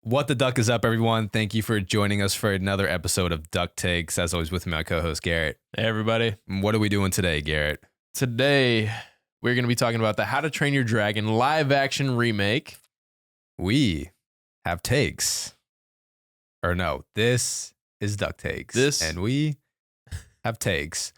What the duck is up, everyone? Thank you for joining us for another episode of Duck Takes. As always, with me, my co-host Garrett. Hey, everybody. What are we doing today, Garrett? Today, we're going to be talking about the How to Train Your Dragon live-action remake. We have takes. Or no, this is Duck Takes. And we have takes.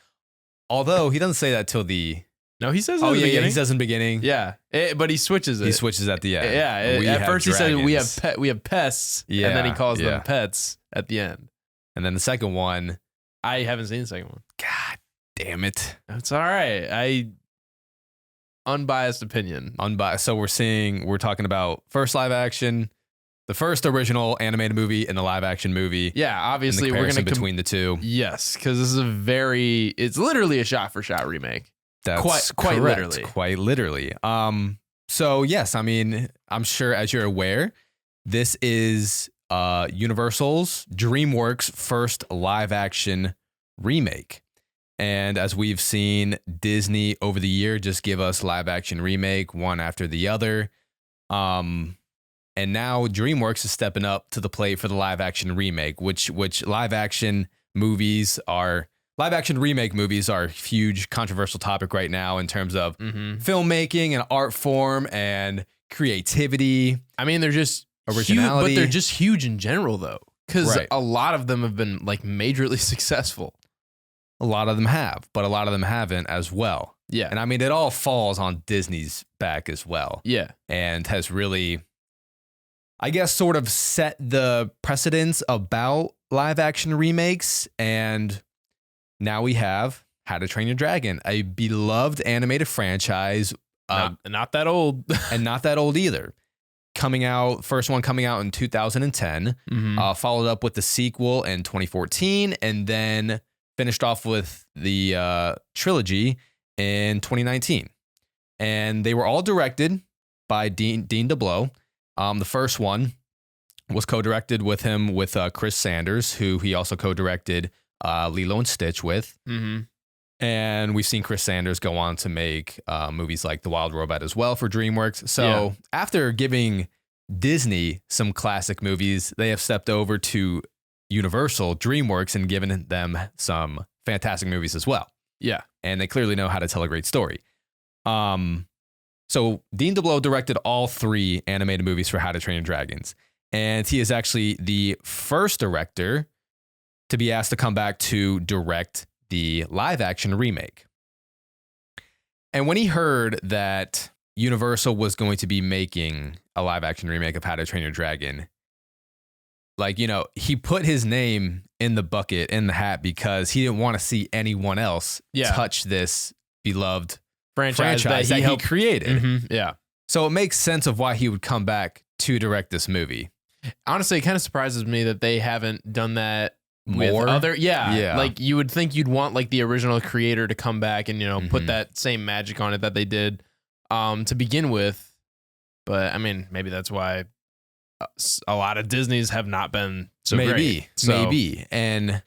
Although, he doesn't say that till the... No, he says it in the beginning. Yeah, he says in the beginning. Yeah, but he switches it. He switches at the end. Yeah, at first dragons. He said we have pests, and then he calls them pets at the end. And then the second one... I haven't seen the second one. God damn it. It's all right. Unbiased opinion. So we're talking about first live action, the first original animated movie, and the live action movie. Yeah, obviously we're going to between the two. Yes, because this is it's literally a shot for shot remake. That's quite literally. Quite literally. So yes, I mean, I'm sure as you're aware, this is Universal's DreamWorks first live action remake. And as we've seen Disney over the year just give us live action remake one after the other. And now DreamWorks is stepping up to the plate for the live action remake, which live action remake movies are a huge controversial topic right now in terms of filmmaking and art form and creativity. I mean, they're just originality, but they're just huge in general, though, because a lot of them have been like majorly successful. A lot of them have, but a lot of them haven't as well. Yeah, and I mean, it all falls on Disney's back as well. Yeah, and has really, I guess, sort of set the precedence about live action remakes. And now we have How to Train Your Dragon, a beloved animated franchise. Not that old. And not that old either. First one coming out in 2010, followed up with the sequel in 2014, and then finished off with the trilogy in 2019. And they were all directed by Dean DeBlow. The first one was co-directed with him with Chris Sanders, who he also co-directed Lilo and Stitch with. And we've seen Chris Sanders go on to make movies like The Wild Robot as well for DreamWorks. So after giving Disney some classic movies, they have stepped over to Universal DreamWorks and given them some fantastic movies as well. Yeah. And they clearly know how to tell a great story. So Dean DeBlow directed all 3 animated movies for How to Train Your Dragons. And he is actually the first director to be asked to come back to direct the live action remake. And when he heard that Universal was going to be making a live action remake of How to Train Your Dragon, he put his name in the bucket, in the hat, because he didn't want to see anyone else touch this beloved franchise that he helped created. Yeah. So it makes sense of why he would come back to direct this movie. Honestly, it kind of surprises me that they haven't done that more. With other, like you would think you'd want like the original creator to come back and put that same magic on it that they did to begin with. But I mean, maybe that's why a lot of Disney's have not been so great. Maybe. And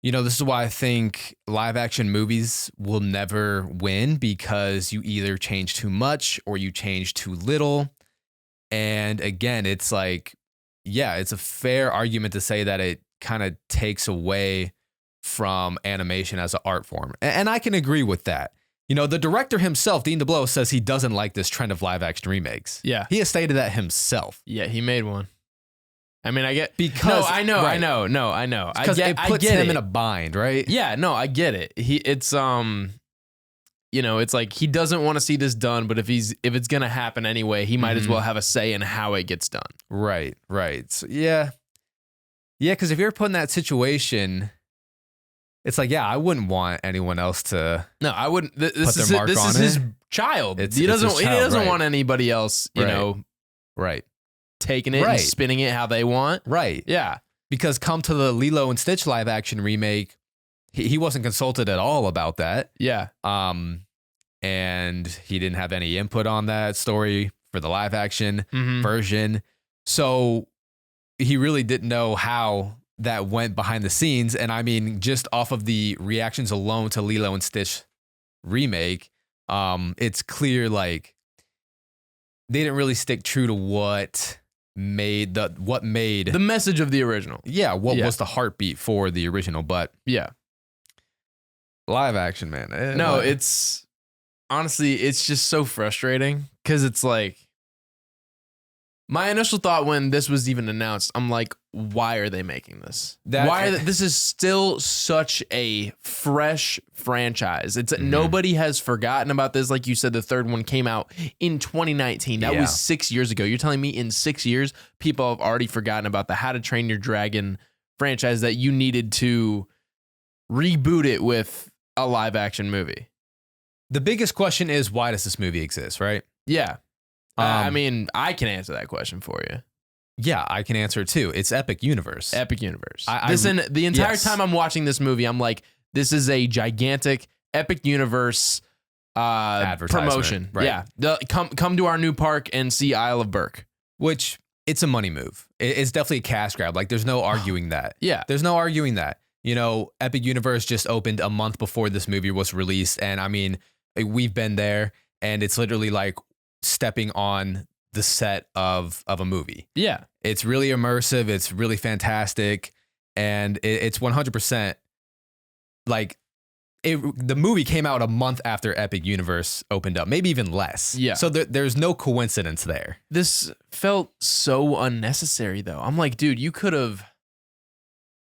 this is why I think live action movies will never win, because you either change too much or you change too little. And again, it's like, it's a fair argument to say that it kind of takes away from animation as an art form. And I can agree with that. The director himself, Dean DeBlow, says he doesn't like this trend of live action remakes. Yeah. He has stated that himself. Yeah, he made one. I mean, I get... Because... No, I know. Because it puts him in a bind, right? Yeah, no, I get it. It's like he doesn't want to see this done, but if it's going to happen anyway, he might as well have a say in how it gets done. Right. So, yeah, because if you're put in that situation... It's like, I wouldn't want anyone else to. No, I wouldn't. This is his child. He doesn't want anybody else, taking it and spinning it how they want. Right. Yeah. Because come to the Lilo and Stitch live action remake, he wasn't consulted at all about that. Yeah. And he didn't have any input on that story for the live action version. So he really didn't know how that went behind the scenes. And I mean, just off of the reactions alone to Lilo and Stitch remake, it's clear like they didn't really stick true to what made the message of the original. Yeah, what was the heartbeat for the original? But yeah, live action, man. No, it's honestly, it's just so frustrating because it's like my initial thought when this was even announced, I'm like, why are they making this? This is still such a fresh franchise. It's nobody has forgotten about this. Like you said, the third one came out in 2019. That was 6 years ago. You're telling me in 6 years, people have already forgotten about the How to Train Your Dragon franchise that you needed to reboot it with a live action movie. The biggest question is, why does this movie exist, right? Yeah. I mean, I can answer that question for you. Yeah, I can answer it too. It's Epic Universe. Epic Universe. The entire time I'm watching this movie, I'm like, this is a gigantic Epic Universe promotion. Right. Yeah. Come to our new park and see Isle of Berk. Which, it's a money move. It's definitely a cash grab. Like, there's no arguing that. Yeah. There's no arguing that. You know, Epic Universe just opened a month before this movie was released. And I mean, we've been there, and it's literally like stepping on the set of a movie. Yeah. It's really immersive. It's really fantastic. And it's 100% like the movie came out a month after Epic Universe opened up, maybe even less. Yeah. So there's no coincidence there. This felt so unnecessary though. I'm like, dude, you could have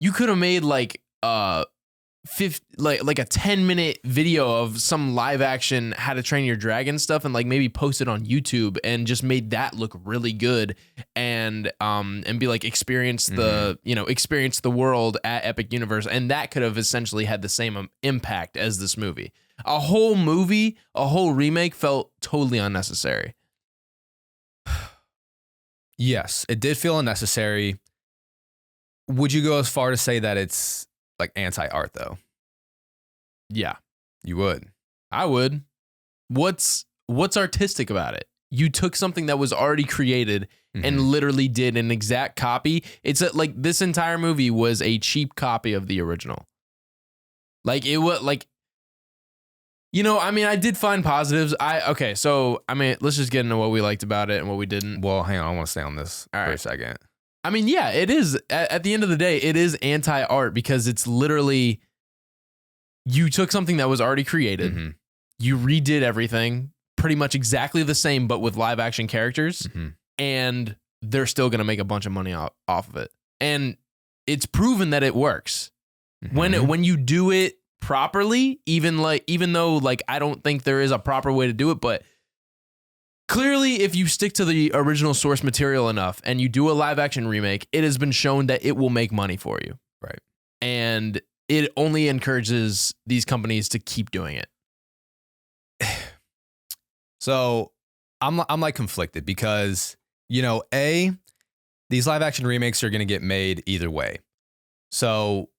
made like like a 10-minute video of some live action How to Train Your Dragon stuff and like maybe post it on YouTube and just made that look really good and be like experience the world at Epic Universe, and that could have essentially had the same impact as this movie. A whole remake felt totally unnecessary. Yes, it did feel unnecessary. Would you go as far to say that it's like anti-art though? Yeah. You would. I would. What's artistic about it? You took something that was already created and literally did an exact copy. It's like this entire movie was a cheap copy of the original. Like it was like, you know, I mean, I did find positives. So I mean, let's just get into what we liked about it and what we didn't. Well, hang on, I want to stay on this for a second. I mean, yeah, it is. At the end of the day, it is anti-art because it's literally, you took something that was already created, you redid everything pretty much exactly the same, but with live action characters, and they're still going to make a bunch of money off of it. And it's proven that it works. When you do it properly, even though like I don't think there is a proper way to do it, but clearly, if you stick to the original source material enough and you do a live action remake, it has been shown that it will make money for you. Right. And it only encourages these companies to keep doing it. So I'm like conflicted because, you know, these live action remakes are going to get made either way. So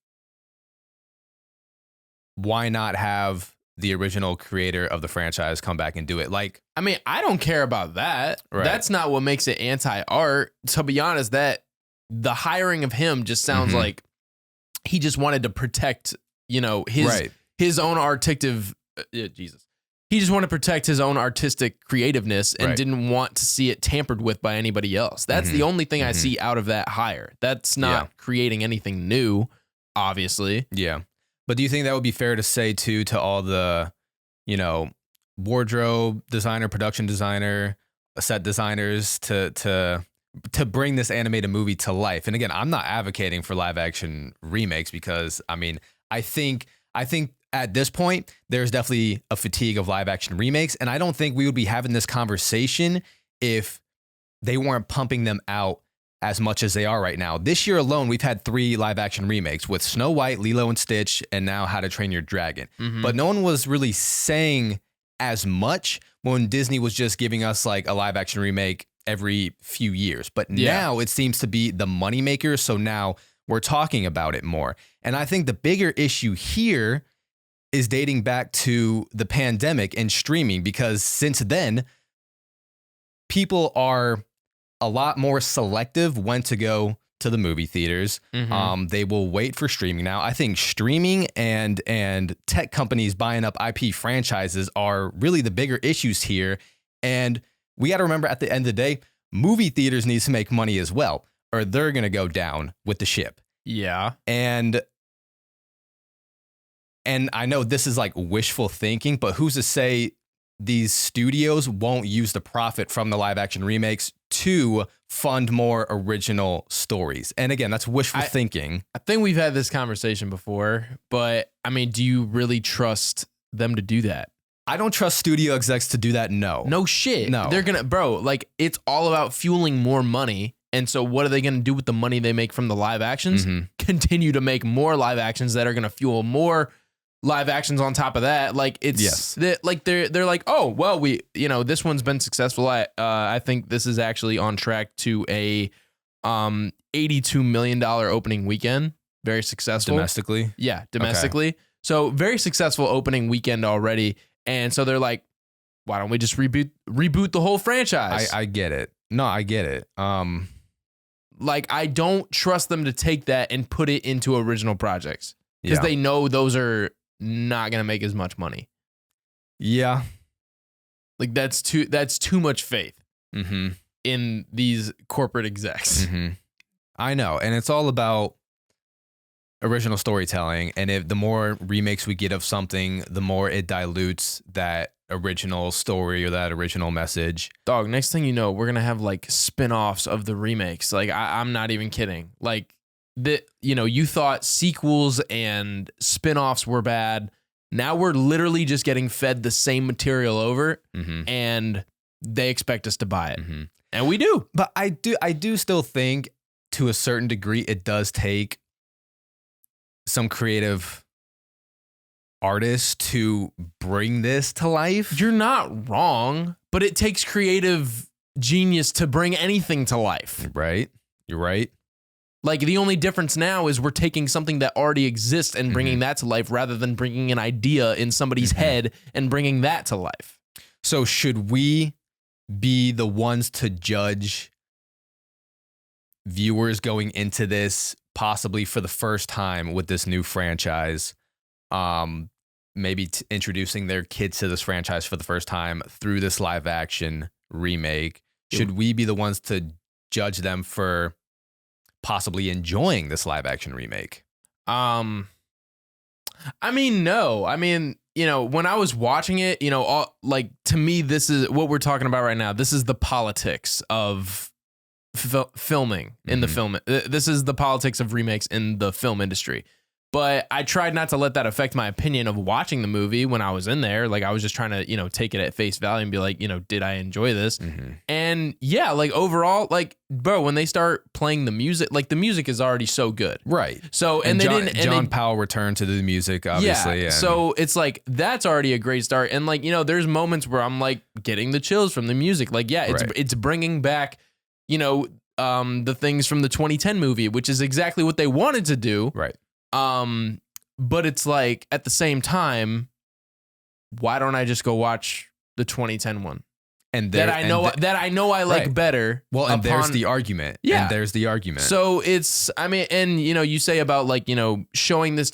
why not have the original creator of the franchise come back and do it? Like, I mean, I don't care about that. Right. That's not what makes it anti-art. To be honest, that the hiring of him just sounds like he just wanted to protect, you know, his own Jesus. He just wanted to protect his own artistic creativeness and didn't want to see it tampered with by anybody else. That's the only thing I see out of that hire. That's not creating anything new, obviously. Yeah. But do you think that would be fair to say too to all the, you know, wardrobe designer, production designer, set designers to bring this animated movie to life? And again, I'm not advocating for live action remakes because I mean, I think at this point there's definitely a fatigue of live action remakes, and I don't think we would be having this conversation if they weren't pumping them out as much as they are right now. This year alone, we've had 3 live action remakes with Snow White, Lilo and Stitch, and now How to Train Your Dragon. But no one was really saying as much when Disney was just giving us like a live action remake every few years. But now it seems to be the moneymaker. So now we're talking about it more. And I think the bigger issue here is dating back to the pandemic and streaming, because since then, people are a lot more selective when to go to the movie theaters. They will wait for streaming now. I think streaming and tech companies buying up IP franchises are really the bigger issues here. And we got to remember, at the end of the day, movie theaters needs to make money as well, or they're going to go down with the ship. Yeah. And I know this is like wishful thinking, but who's to say these studios won't use the profit from the live action remakes to fund more original stories? And again, that's wishful thinking. I think we've had this conversation before, but I mean, do you really trust them to do that? I don't trust studio execs to do that. No shit. No, they're gonna, bro, like it's all about fueling more money. And so what are they going to do with the money they make from the live actions? Continue to make more live actions that are going to fuel more live actions on top of that. Like it's like they're like, oh, well, this one's been successful. I think this is actually on track to a $82 million opening weekend. Very successful. Domestically? Yeah, domestically. Okay. So very successful opening weekend already. And so they're like, why don't we just reboot the whole franchise? I get it. No, I get it. Like, I don't trust them to take that and put it into original projects because they know those are not going to make as much money. Yeah. Like, that's too much faith in these corporate execs. I know. And it's all about original storytelling. And if the more remakes we get of something, the more it dilutes that original story or that original message. Dog, next thing you know, we're gonna have like spin-offs of the remakes. Like I'm not even kidding. Like you thought sequels and spin-offs were bad. Now we're literally just getting fed the same material over and they expect us to buy it. And we do. But I do still think to a certain degree it does take some creative artists to bring this to life. You're not wrong, but it takes creative genius to bring anything to life. Right. You're right. Like the only difference now is we're taking something that already exists and bringing that to life rather than bringing an idea in somebody's head and bringing that to life. So should we be the ones to judge viewers going into this possibly for the first time with this new franchise? Maybe introducing their kids to this franchise for the first time through this live action remake. Should we be the ones to judge them for possibly enjoying this live action remake? I mean, no. I mean, when I was watching it, to me, this is what we're talking about right now. This is the politics of filming in the film. This is the politics of remakes in the film industry. But I tried not to let that affect my opinion of watching the movie when I was in there. Like I was just trying to, take it at face value and be like, did I enjoy this? And yeah, like overall, like, bro, when they start playing the music, like the music is already so good. Right. So, John Powell returned to the music, obviously. Yeah. So it's like, that's already a great start. And like, there's moments where I'm like getting the chills from the music. Like, yeah, it's bringing back, the things from the 2010 movie, which is exactly what they wanted to do. Right. But it's like at the same time, why don't I just go watch the 2010 one? And that I know I like better. Well, and there's the argument. Yeah. And there's the argument. So it's, I mean, and you say about like, showing this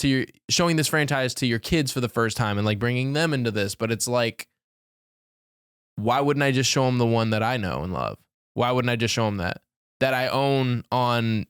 franchise to your kids for the first time and like bringing them into this, but it's like, why wouldn't I just show them the one that I know and love? Why wouldn't I just show them that I own on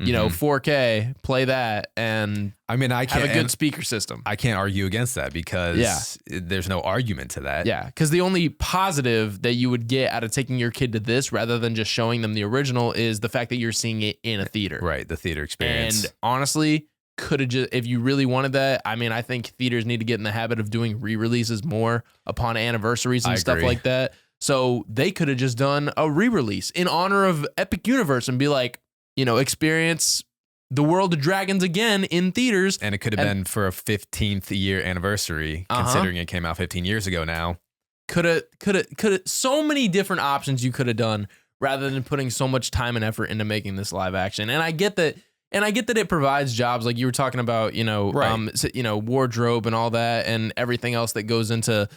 4K, play that, and I mean, I can't have a good speaker system. I can't argue against that because there's no argument to that. Yeah, because the only positive that you would get out of taking your kid to this rather than just showing them the original is the fact that you're seeing it in a theater. Right, the theater experience. And honestly, could have just, if you really wanted that, I mean, I think theaters need to get in the habit of doing re-releases more upon anniversaries and stuff like that. So they could have just done a re-release in honor of Epic Universe and be like, experience the World of Dragons again in theaters. And it could have been for a 15th year anniversary, considering it came out 15 years ago now. Could have, so many different options you could have done rather than putting so much time and effort into making this live action. And I get that it provides jobs, like you were talking about, wardrobe and all that and everything else that goes into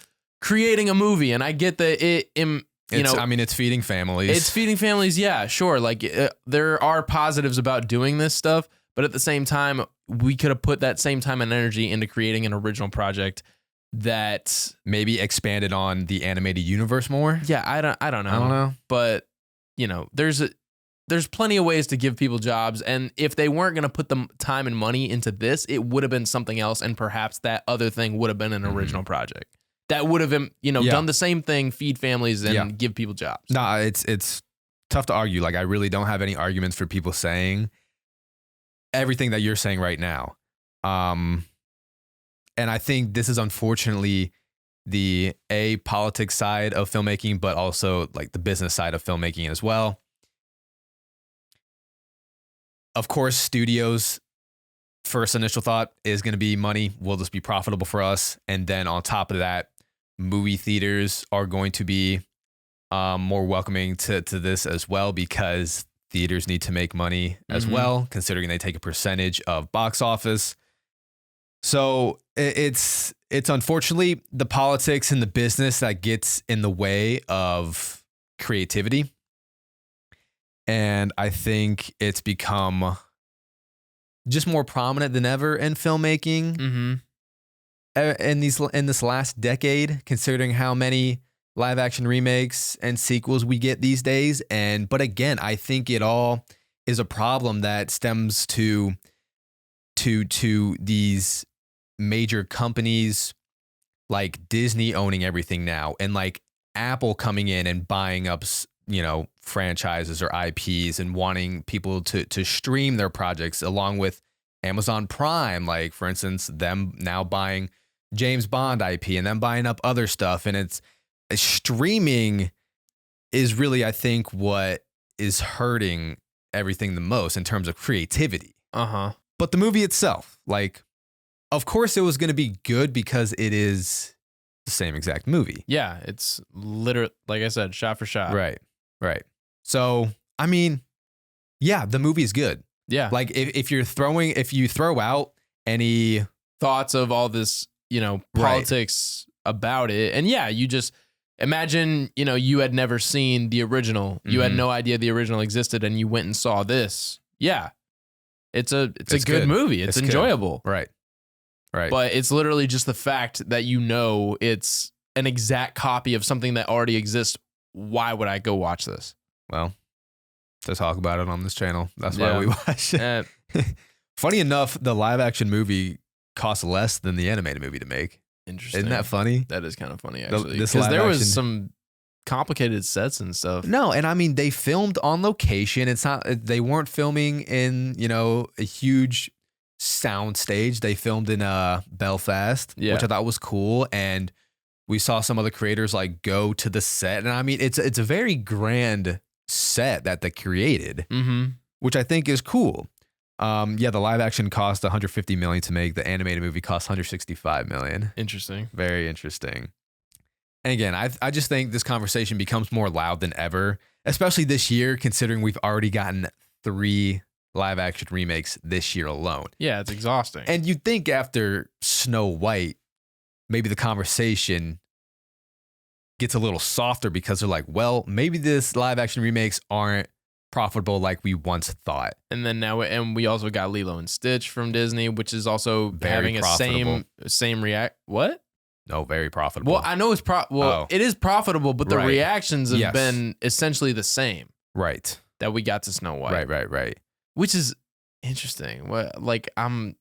creating a movie. And I get that it's feeding families. It's feeding families. Yeah, sure. Like there are positives about doing this stuff, but at the same time, we could have put that same time and energy into creating an original project that maybe expanded on the animated universe more. Yeah, I don't know. But there's plenty of ways to give people jobs. And if they weren't going to put the time and money into this, it would have been something else. And perhaps that other thing would have been an original project that would have, done the same thing, feed families and give people jobs. No, it's tough to argue. Like, I really don't have any arguments for people saying everything that you're saying right now. And I think this is unfortunately the politics side of filmmaking, but also like the business side of filmmaking as well. Of course, studios' first initial thought is going to be money. Will this be profitable for us? And then on top of that, movie theaters are going to be more welcoming to this as well, because theaters need to make money as well, considering they take a percentage of box office. So it's unfortunately the politics and the business that gets in the way of creativity. And I think it's become just more prominent than ever in filmmaking in this last decade, considering how many live action remakes and sequels we get these days. But again, I think it all is a problem that stems to these major companies like Disney owning everything now, and like Apple coming in and buying up, franchises or IPs and wanting people to stream their projects, along with Amazon Prime, like for instance, them now buying James Bond IP and then buying up other stuff. And it's streaming is really, I think, what is hurting everything the most in terms of creativity. But the movie itself, like, of course it was going to be good because it is the same exact movie. Yeah, it's literally, like I said, shot for shot. Right. So, I mean, yeah, the movie is good. Yeah. Like if you throw out any thoughts of all this, politics about it, and yeah, you just imagine, you had never seen the original. You had no idea the original existed, and you went and saw this. Yeah. It's a good movie. It's enjoyable. Good. Right. But it's literally just the fact that it's an exact copy of something that already exists. Why would I go watch this? Well, to talk about it on this channel. That's why we watch it. Funny enough, the live action movie costs less than the animated movie to make. Interesting. Isn't that funny? That is kind of funny, actually. Because there was some complicated sets and stuff. No, and I mean, they filmed on location. They weren't filming in, a huge sound stage. They filmed in Belfast, which I thought was cool. And we saw some other creators like go to the set. And I mean, it's a very grand set that they created, which I think is cool. The live action cost $150 million to make. The animated movie cost $165 million. Interesting. Very interesting. And again, I just think this conversation becomes more loud than ever, especially this year, considering we've already gotten 3 live action remakes this year alone. Yeah, it's exhausting. And you'd think after Snow White, maybe the conversation gets a little softer, because they're like, well, maybe this live action remakes aren't profitable like we once thought. And then we also got Lilo and Stitch from Disney, which is also very having profitable. same react. What? No, very profitable. Well, I know it's it is profitable, but the reactions have been essentially the same. Right. That we got to Snow White. Right. Which is interesting. I'm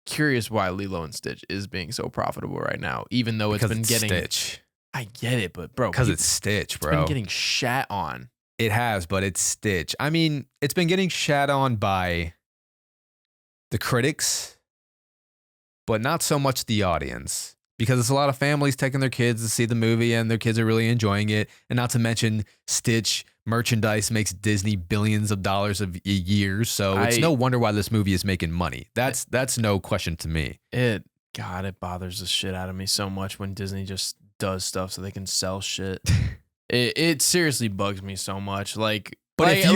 curious why Lilo and Stitch is being so profitable right now, even though it's been getting Stitch. I get it, but bro, because it's Stitch, bro. It's been getting shat on. It has, but it's Stitch. I mean, it's been getting shat on by the critics, but not so much the audience, because it's a lot of families taking their kids to see the movie and their kids are really enjoying it. And not to mention, Stitch merchandise makes Disney billions of dollars a year. So it's no wonder why this movie is making money. That's no question to me. It bothers the shit out of me so much when Disney just does stuff so they can sell shit. It seriously bugs me so much. One thing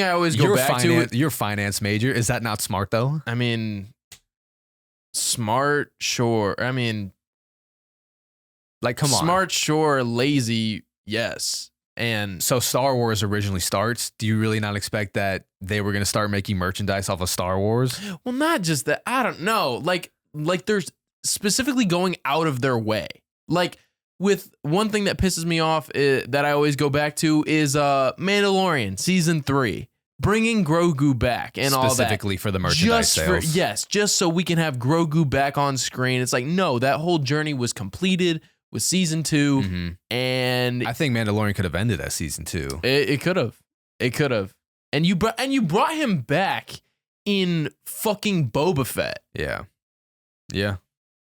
I always go back to. You're a finance major. Is that not smart though? I mean, smart, sure. I mean, come on. Smart, sure. Lazy, yes. And so Star Wars originally starts. Do you really not expect that they were going to start making merchandise off of Star Wars? Well, not just that. I don't know. Like they're specifically going out of their way. Like, with one thing that pisses me off that I always go back to is Mandalorian season 3. Bringing Grogu back and all that. Specifically for the merchandise sales. Just so we can have Grogu back on screen. It's like, no, that whole journey was completed with season 2. And I think Mandalorian could have ended as season 2. It could have. It could have. And you brought him back in fucking Boba Fett. Yeah. Yeah.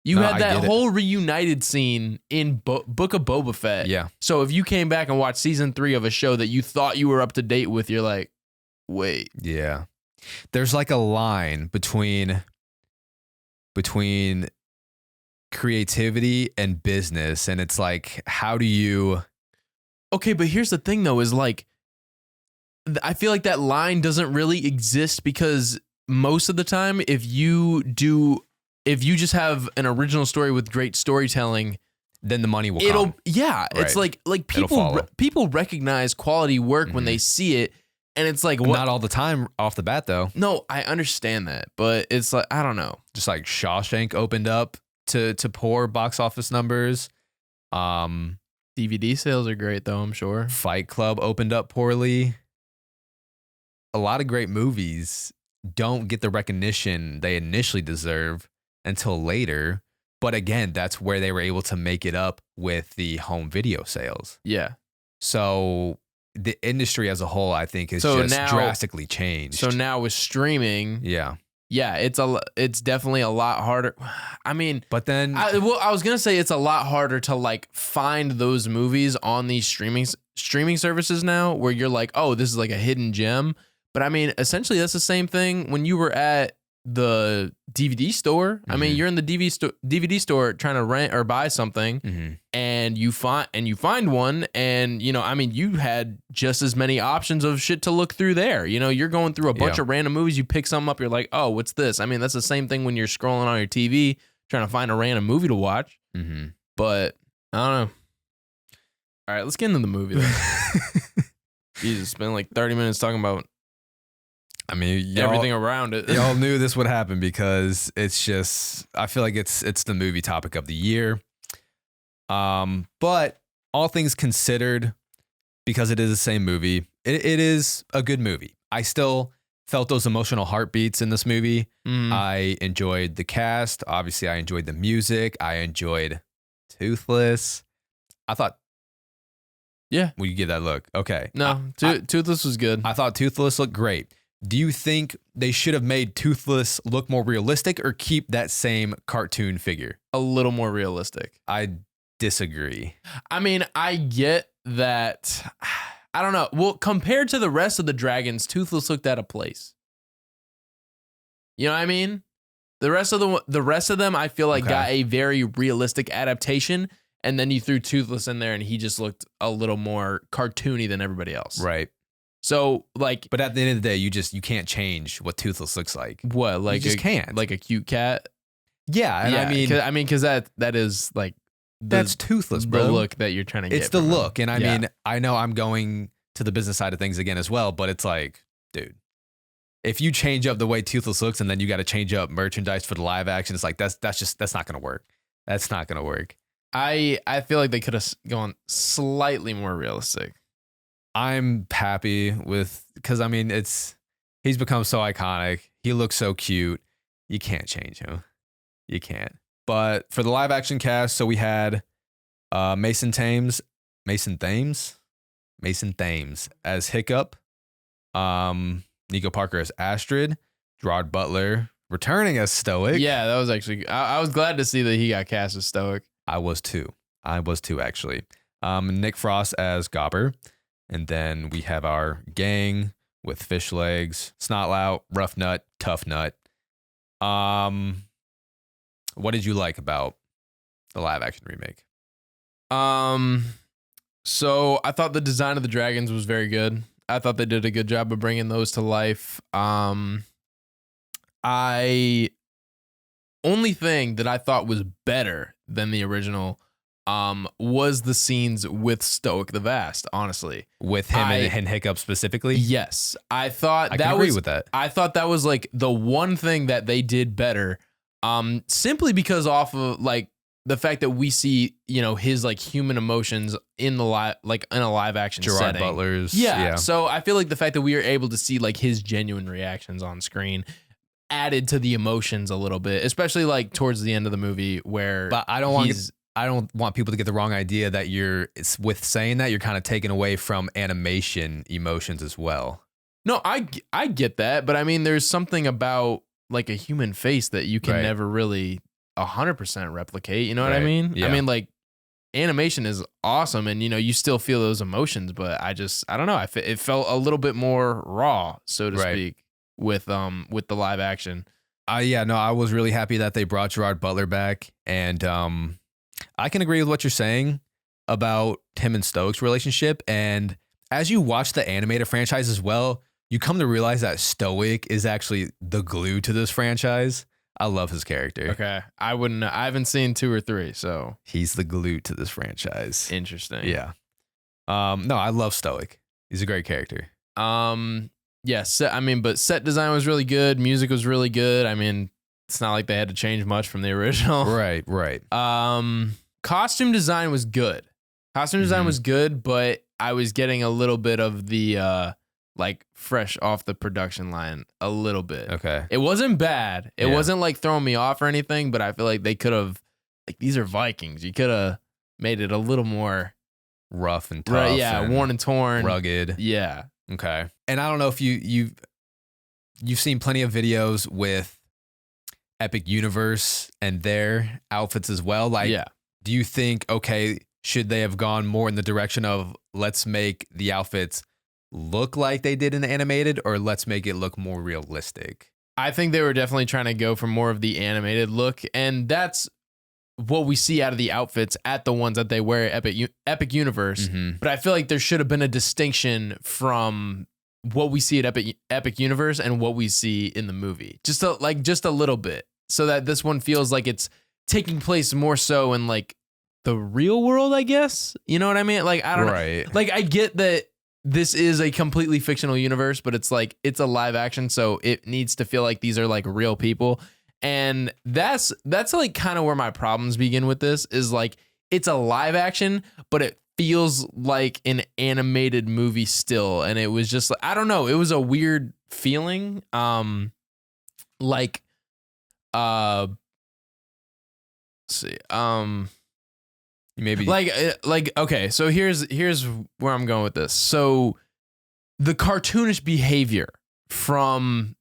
You had that whole reunited scene in Book of Boba Fett. Yeah. So if you came back and watched season 3 of a show that you thought you were up to date with, you're like, wait. Yeah. There's like a line between creativity and business, and it's like, how do you... Okay, but here's the thing though, is like, I feel like that line doesn't really exist because most of the time, if you just have an original story with great storytelling, then the money will come. Yeah, right. It's like people recognize quality work when they see it. And it's like, what? Not all the time off the bat, though. No, I understand that, but it's like, I don't know. Just like Shawshank opened up to poor box office numbers. DVD sales are great, though, I'm sure. Fight Club opened up poorly. A lot of great movies don't get the recognition they initially deserve until later. But again, that's where they were able to make it up with the home video sales. Yeah. So... the industry as a whole, I think, is drastically changed. So now with streaming, yeah, it's definitely a lot harder. I mean, but then I was gonna say it's a lot harder to like find those movies on these streaming services now, where you're like, oh, this is like a hidden gem. But I mean, essentially, that's the same thing when you were at the DVD store. I mean, you're in the DVD store trying to rent or buy something, and you find one, and I mean, you had just as many options of shit to look through there. You're going through a bunch of random movies. You pick something up, you're like, oh, what's this? I mean, that's the same thing when you're scrolling on your TV trying to find a random movie to watch. But I don't know. All right, let's get into the movie then. Jesus, spent like 30 minutes talking about. I mean, everything around it. Y'all knew this would happen because it's just, I feel like it's the movie topic of the year. But all things considered, because it is the same movie, it is a good movie. I still felt those emotional heartbeats in this movie. I enjoyed the cast. Obviously, I enjoyed the music. I enjoyed Toothless. I thought, yeah, will you give that look? Okay. No, Toothless was good. I thought Toothless looked great. Do you think they should have made Toothless look more realistic or keep that same cartoon figure? A little more realistic. I disagree. I mean, I get that. I don't know. Well, compared to the rest of the dragons, Toothless looked out of place. You know what I mean? The rest of them, I feel like got a very realistic adaptation, and then you threw Toothless in there, and he just looked a little more cartoony than everybody else. Right. So like, but at the end of the day, you can't change what Toothless looks like. What, like you just can't, like a cute cat. Yeah, and I mean, because that is like that's Toothless, bro. The look that you're trying to get. It's the look, and I mean, I know I'm going to the business side of things again as well, but it's like, dude, if you change up the way Toothless looks, and then you got to change up merchandise for the live action, it's like that's not gonna work. That's not gonna work. I feel like they could have gone slightly more realistic. I'm happy with, because I mean, he's become so iconic. He looks so cute. You can't change him. You can't. But for the live action cast, so we had Mason Thames as Hiccup, Nico Parker as Astrid, Gerard Butler returning as Stoic. Yeah, that was actually, I was glad to see that he got cast as Stoic. I was too actually. Nick Frost as Gobber. And then we have our gang with Fish Legs, Snotlout, Rough Nut, Tough Nut. What did you like about the live action remake? So I thought the design of the dragons was very good. I thought they did a good job of bringing those to life. Only thing that I thought was better than the original was the scenes with Stoic the Vast, honestly. With him and Hiccup specifically? Yes. I thought I can agree with that. I thought that was like the one thing that they did better. Simply because off of like the fact that we see, his like human emotions in the in a live action Gerard setting. Butler's. Yeah. So I feel like the fact that we are able to see like his genuine reactions on screen added to the emotions a little bit, especially like towards the end of the movie where. But I don't want people to get the wrong idea that with saying that you're kind of taking away from animation emotions as well. No, I get that, but I mean, there's something about like a human face that you can never really 100% replicate. You know what I mean? Yeah. I mean, like animation is awesome, and you still feel those emotions, but I don't know. It felt a little bit more raw, so to speak, with the live action. I was really happy that they brought Gerard Butler back, and I can agree with what you're saying about him and Stoich's relationship. And as you watch the animated franchise as well, you come to realize that Stoic is actually the glue to this franchise. I love his character. Okay. I haven't seen 2 or 3, so. He's the glue to this franchise. Interesting. Yeah. No, I love Stoic. He's a great character. Yeah, but set design was really good. Music was really good. I mean, it's not like they had to change much from the original. Right. Costume design was good. Design was good, but I was getting a little bit of the like fresh off the production line a little bit. Okay. It wasn't bad. It wasn't like throwing me off or anything, but I feel like they could have, like, these are Vikings. You could have made it a little more rough and tough. Right, yeah, worn and torn. Rugged. Yeah. Okay. And I don't know if you've seen plenty of videos with Epic Universe and their outfits as well. Like, do you think, okay, should they have gone more in the direction of let's make the outfits look like they did in the animated, or let's make it look more realistic? I think they were definitely trying to go for more of the animated look, and that's what we see out of the outfits at the ones that they wear at Epic Universe. Mm-hmm. But I feel like there should have been a distinction from what we see at Epic Universe and what we see in the movie. Just a little bit, so that this one feels like it's taking place more so in like the real world, I guess. You know what I mean? Like, I don't know. Like, I get that this is a completely fictional universe, but it's like, it's a live action, so it needs to feel like these are like real people. And that's like kind of where my problems begin with this, is like, it's a live action, but it feels like an animated movie still. And it was just like, I don't know, it was a weird feeling. Let's see. Maybe like okay, so here's where I'm going with this. So the cartoonish behavior from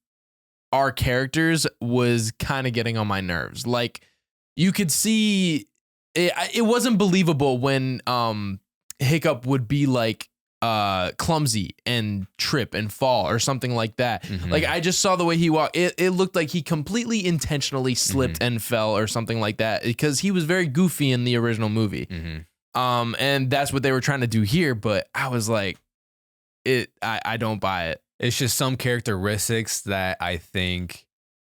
our characters was kind of getting on my nerves. Like, you could see it wasn't believable when Hiccup would be like clumsy and trip and fall or something like that. Mm-hmm. Like, I just saw the way he walked. It looked like he completely intentionally slipped and fell or something like that, because he was very goofy in the original movie. Mm-hmm. And that's what they were trying to do here. But I was like, I don't buy it. It's just some characteristics that I think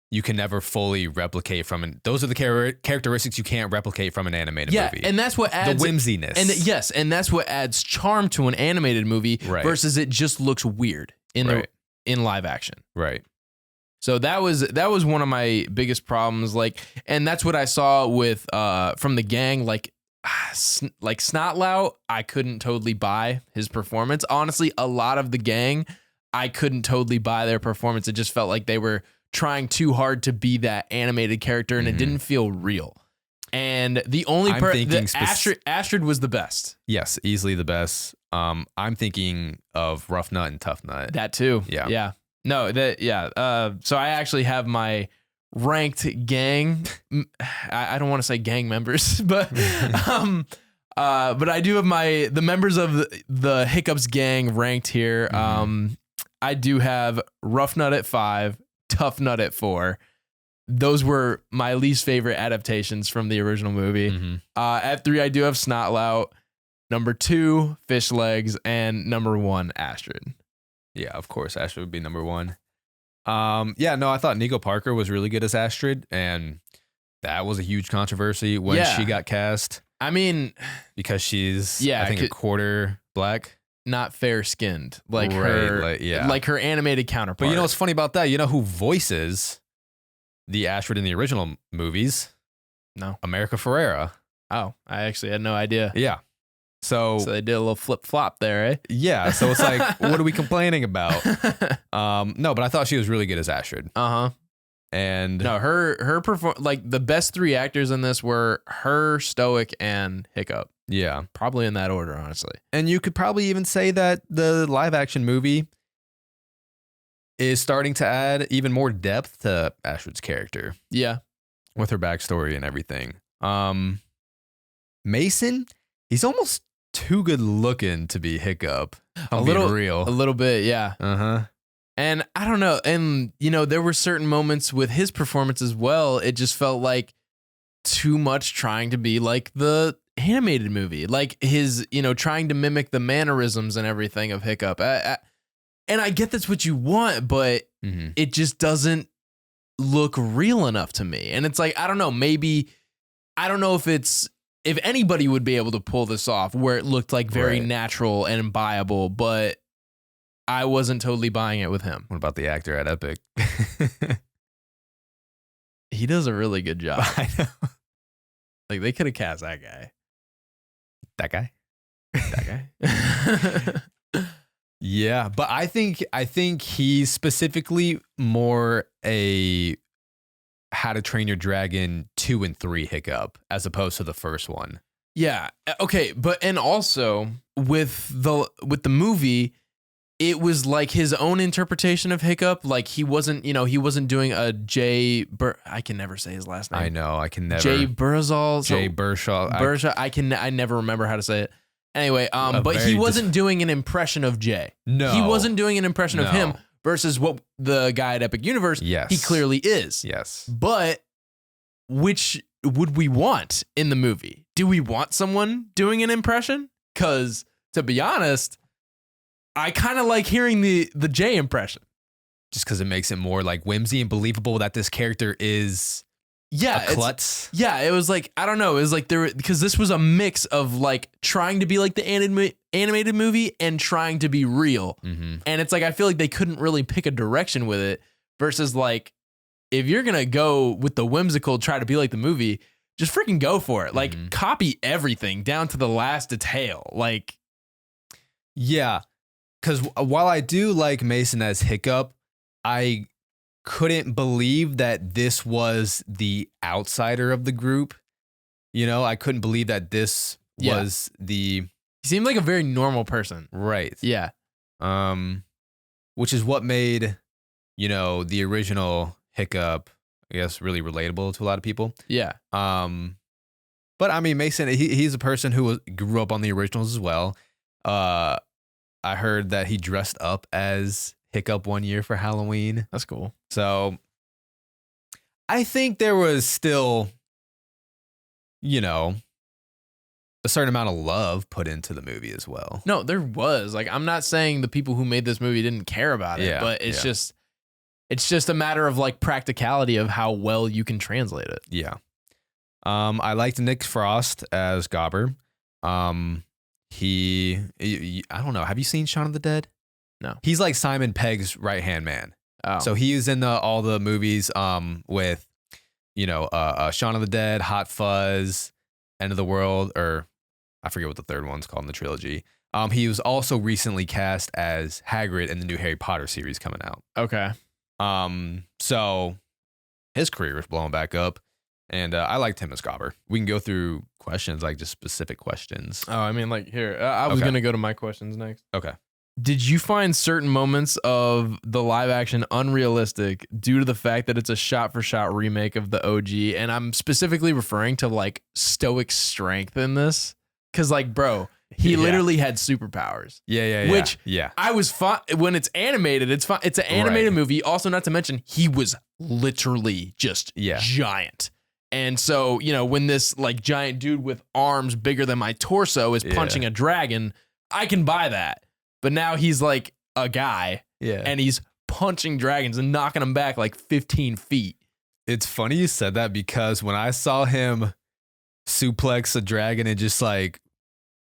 you can never fully replicate from an. Those are the characteristics you can't replicate from an animated movie. And that's what adds the whimsiness. And that's what adds charm to an animated movie versus it just looks weird in live action. Right. So that was one of my biggest problems. Like, and that's what I saw with from the gang. Like Snotlout, I couldn't totally buy his performance. Honestly, a lot of the gang, I couldn't totally buy their performance. It just felt like they were trying too hard to be that animated character, and it didn't feel real. And the only Astrid was the best. Yes, easily the best. I'm thinking of Rough Nut and Tough Nut. That too. Yeah. No, so I actually have my ranked gang. I don't want to say gang members, but I do have the members of the Hiccups gang ranked here. I do have Rough Nut at 5, Tough Nut at 4. Those were my least favorite adaptations from the original movie. At 3, I do have Snotlout. Number 2, Fish Legs, and number 1, Astrid. Yeah, of course, Astrid would be number 1. I thought Nico Parker was really good as Astrid, and that was a huge controversy when she got cast. I mean, because she's I think a quarter black. Not fair skinned like her like her animated counterpart. But you know what's funny about that? You know who voices the Astrid in the original movies? No. America Ferrera. Oh, I actually had no idea. Yeah. So they did a little flip flop there, eh? Yeah. So it's like, what are we complaining about? No, but I thought she was really good as Astrid. And no, her like the best 3 actors in this were her, Stoic, and Hiccup. Yeah. Probably in that order, honestly. And you could probably even say that the live action movie is starting to add even more depth to Astrid's character. Yeah. With her backstory and everything. Mason, he's almost too good looking to be Hiccup. A little bit, yeah. And I don't know. And, there were certain moments with his performance as well. It just felt like too much trying to be like the animated movie. Like his, trying to mimic the mannerisms and everything of Hiccup. And I get that's what you want, but it just doesn't look real enough to me. And it's like, I don't know, maybe, I don't know if anybody would be able to pull this off where it looked like very natural and buyable, but I wasn't totally buying it with him. What about the actor at Epic? He does a really good job. I know. Like they could have cast that guy. That guy? That guy? Yeah, but I think he's specifically more a How to Train Your Dragon 2 and 3 Hiccup as opposed to the first one. Yeah. Okay, and also with the movie, it was like his own interpretation of Hiccup. Like he wasn't doing a I can never say his last name. I know, I can never. Jay Burzal. Jay Burshaw. I never remember how to say it. Anyway, but he wasn't doing an impression of Jay. No. He wasn't doing an impression of him versus what the guy at Epic Universe, he clearly is. Yes. But which would we want in the movie? Do we want someone doing an impression? Because to be honest, I kind of like hearing the Jay impression. Just because it makes it more like whimsy and believable that this character is a klutz. Yeah, it was like, I don't know. It was like because this was a mix of like trying to be like the animated movie and trying to be real. And it's like, I feel like they couldn't really pick a direction with it versus like, if you're going to go with the whimsical, try to be like the movie, just freaking go for it. Like copy everything down to the last detail. Like, yeah. Because while I do like Mason as Hiccup, I couldn't believe that this was the outsider of the group. I couldn't believe that this was the... He seemed like a very normal person. Right. Yeah. Which is what made, the original Hiccup, I guess, really relatable to a lot of people. Yeah. But I mean, Mason, he's a person who grew up on the originals as well. I heard that he dressed up as Hiccup one year for Halloween. That's cool. So I think there was still, a certain amount of love put into the movie as well. No, there was. Like, I'm not saying the people who made this movie didn't care about it, but it's just a matter of like practicality of how well you can translate it. Yeah. I liked Nick Frost as Gobber. I don't know. Have you seen Shaun of the Dead? No. He's like Simon Pegg's right-hand man. Oh. So he was in all the movies with, Shaun of the Dead, Hot Fuzz, End of the World, or I forget what the third one's called in the trilogy. He was also recently cast as Hagrid in the new Harry Potter series coming out. Okay. So his career is blowing back up. And I liked him as Gobber. We can go through questions, like just specific questions. Oh, I mean, like here, I was going to go to my questions next. Okay. Did you find certain moments of the live action unrealistic due to the fact that it's a shot for shot remake of the OG? And I'm specifically referring to like Stoic's strength in this. Cause like, bro, he literally had superpowers. Yeah. Which I was fine when it's animated. It's fine. It's an animated movie. Also, not to mention, he was literally just giant. And so, when this like giant dude with arms bigger than my torso is punching a dragon, I can buy that. But now he's like a guy and he's punching dragons and knocking them back like 15 feet. It's funny you said that because when I saw him suplex a dragon and just like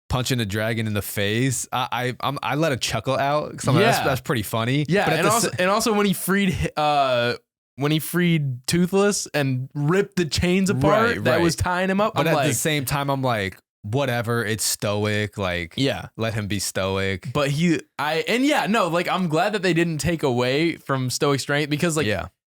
punching a dragon in the face, I let a chuckle out. That's pretty funny. Yeah, but and also when he freed when he freed Toothless and ripped the chains apart that was tying him up. But at the same time, I'm like, whatever, it's stoic. Like, yeah, let him be stoic. But I'm glad that they didn't take away from stoic strength because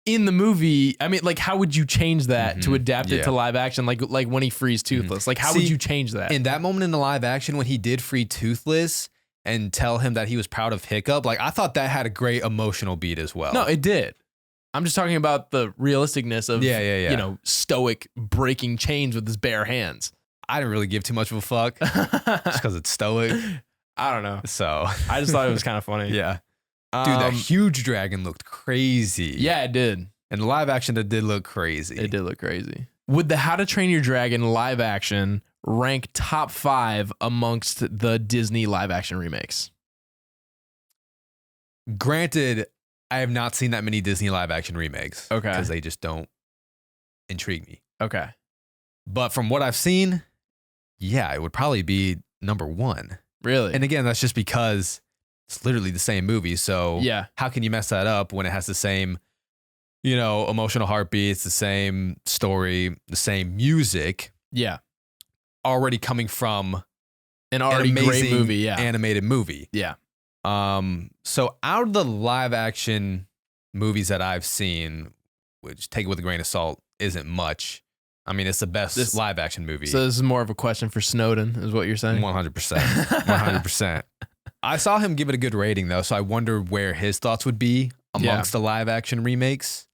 in the movie, I mean, like, how would you change that to adapt it to live action? Like when he frees Toothless, like how would you change that? In that moment in the live action, when he did free Toothless and tell him that he was proud of Hiccup, like I thought that had a great emotional beat as well. No, it did. I'm just talking about the realisticness of, you know, stoic breaking chains with his bare hands. I didn't really give too much of a fuck just because it's stoic. I don't know. So I just thought it was kind of funny. Yeah. Dude, that huge dragon looked crazy. Yeah, it did. And the live action, that did look crazy. It did look crazy. Would the How to Train Your Dragon live action rank top 5 amongst the Disney live action remakes? Granted, I have not seen that many Disney live action remakes. Okay. Because they just don't intrigue me. Okay. But from what I've seen, yeah, it would probably be number 1. Really? And again, that's just because it's literally the same movie. So how can you mess that up when it has the same, you know, emotional heartbeats, the same story, the same music? Yeah. Already coming from an already great movie, animated movie. Yeah. So out of the live action movies that I've seen, which take it with a grain of salt, isn't much. I mean, it's the best live action movie. So this is more of a question for Snowden, is what you're saying? 100%. 100%. I saw him give it a good rating though, so I wonder where his thoughts would be amongst the live action remakes.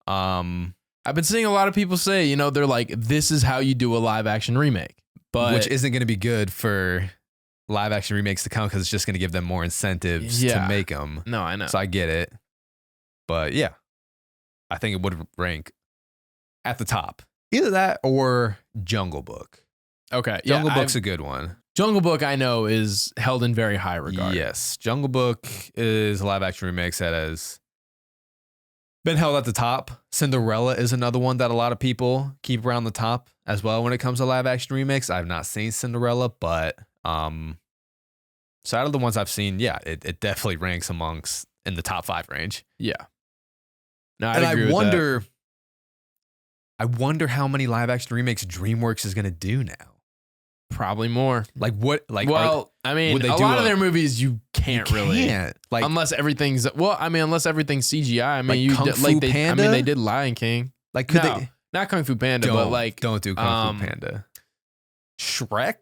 I've been seeing a lot of people say, you know, they're like, this is how you do a live action remake. But which isn't going to be good for live action remakes to come because it's just going to give them more incentives to make them. No, I know. So I get it. But yeah, I think it would rank at the top. Either that or Jungle Book. Okay. Jungle Book's a good one. Jungle Book, I know, is held in very high regard. Yes. Jungle Book is a live action remake that has been held at the top. Cinderella is another one that a lot of people keep around the top as well when it comes to live action remakes. I've not seen Cinderella, but so out of the ones I've seen, yeah, it definitely ranks amongst in the top 5 range. Yeah. No, and I wonder how many live action remakes DreamWorks is going to do now. Probably more. Like what? Like, I mean, a lot of their movies you can't really, like, unless everything's CGI. I mean, like Kung Fu Panda? I mean, they did Lion King. Like, could they? Not Kung Fu Panda, but like, don't do Kung Fu Panda. Shrek.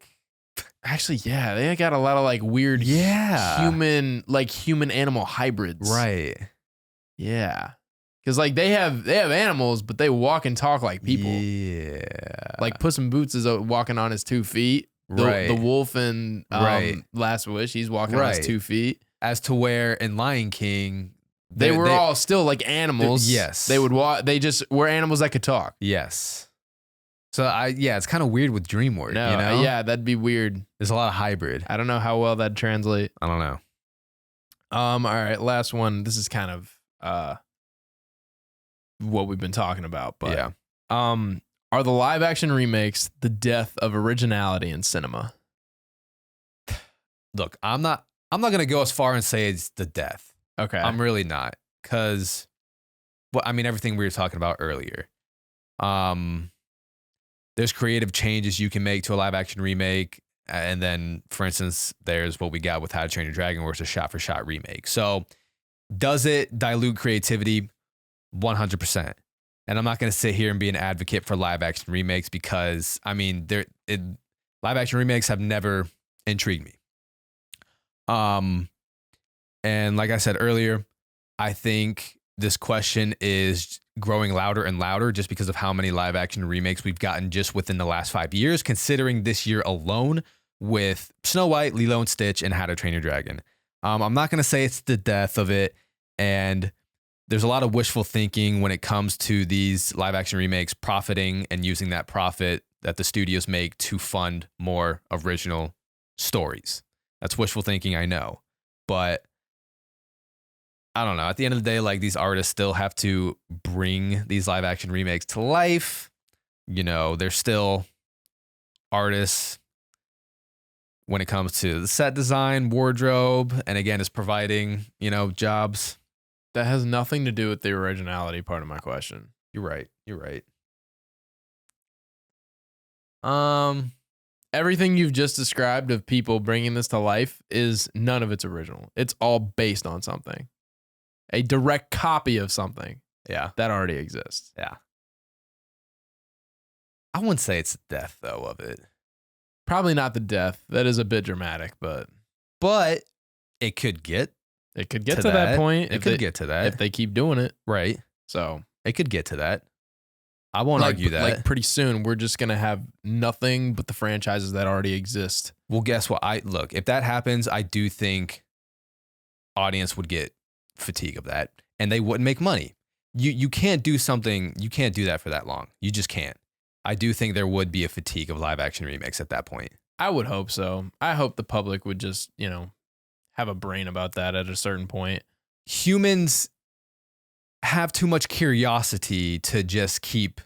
Actually, yeah, they got a lot of like weird, human animal hybrids. Right. Yeah. Because like they have animals, but they walk and talk like people. Yeah. Like Puss in Boots is walking on his 2 feet. The wolf in Last Wish, he's walking on his 2 feet. As to where in Lion King, they were all still like animals. Yes. They would walk. They just were animals that could talk. Yes. So it's kind of weird with DreamWorks. No, you know? Yeah, that'd be weird. There's a lot of hybrid. I don't know how well that'd translate. I don't know. All right, last one. This is kind of what we've been talking about, but are the live action remakes the death of originality in cinema? Look, I'm not gonna go as far and say it's the death. Okay. I'm really not, because everything we were talking about earlier. There's creative changes you can make to a live action remake, and then, for instance, there's what we got with How to Train Your Dragon, where it's a shot for shot remake. So, does it dilute creativity? 100%. And I'm not going to sit here and be an advocate for live action remakes because, I mean, live action remakes have never intrigued me. And like I said earlier, I think this question is growing louder and louder just because of how many live action remakes we've gotten just within the last 5 years, considering this year alone with Snow White, Lilo and Stitch, and How to Train Your Dragon. I'm not going to say it's the death of it, and there's a lot of wishful thinking when it comes to these live action remakes profiting and using that profit that the studios make to fund more original stories. That's wishful thinking, I know. But I don't know. At the end of the day, like, these artists still have to bring these live action remakes to life. You know, they're still artists when it comes to the set design, wardrobe, and again, it's providing, you know, jobs. That has nothing to do with the originality part of my question. You're right. You're right. Everything you've just described of people bringing this to life is none of it's original. It's all based on something. A direct copy of something. Yeah. That already exists. Yeah. I wouldn't say it's the death, though, of it. Probably not the death. That is a bit dramatic, but it could get to that point. It could get to that. If they keep doing it. Right. So it could get to that. I won't argue that. Like pretty soon, we're just going to have nothing but the franchises that already exist. Well, guess what? Look, if that happens, I do think audience would get fatigue of that and they wouldn't make money. You can't do something, you can't do that for that long. You just can't. I do think there would be a fatigue of live action remakes at that point. I would hope so. I hope the public would just, have a brain about that at a certain point. Humans have too much curiosity to just keep,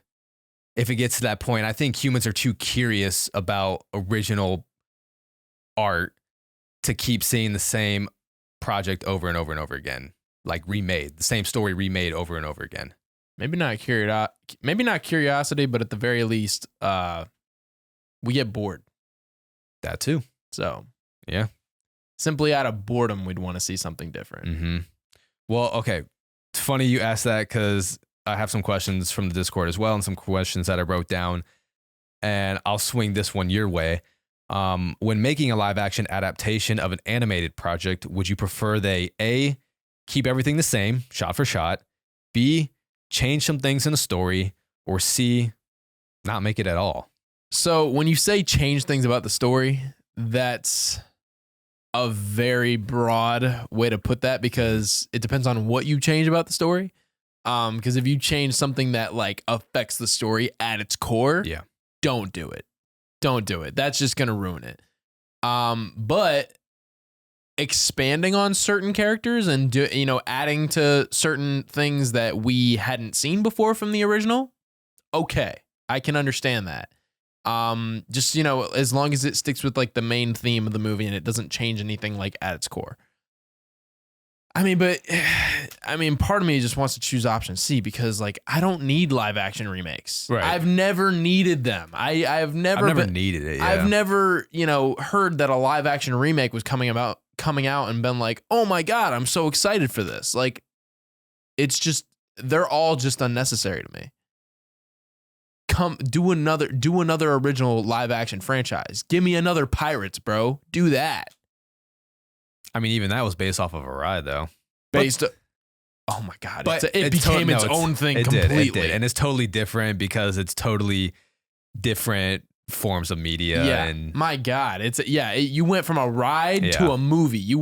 if it gets to that point, I think humans are too curious about original art to keep seeing the same project over and over and over again. Like remade, the same story remade over and over again. Maybe not curiosity, but at the very least, we get bored. That too. So, yeah. Simply out of boredom, we'd want to see something different. Mm-hmm. Well, okay. It's funny you asked that because I have some questions from the Discord as well and some questions that I wrote down. And I'll swing this one your way. When making a live action adaptation of an animated project, would you prefer they A, keep everything the same, shot for shot, B, change some things in the story, or C, not make it at all? So when you say change things about the story, that's a very broad way to put that because it depends on what you change about the story. Because if you change something that like affects the story at its core, yeah, don't do it. Don't do it. That's just gonna ruin it. But expanding on certain characters and adding to certain things that we hadn't seen before from the original, okay, I can understand that. Just as long as it sticks with like the main theme of the movie and it doesn't change anything like at its core. Part of me just wants to choose option C because like I don't need live action remakes. Right. I've never needed them. I've never needed it. Yeah. I've never, heard that a live action remake was coming out and been like, "Oh my God, I'm so excited for this." Like it's just they're all just unnecessary to me. Do another original live action franchise. Give me another Pirates, bro. Do that. I mean, even that was based off of a ride, though. Oh my God! But it became its own thing completely. It did, and it's totally different because it's totally different forms of media. Yeah, and my God, you went from a ride to a movie.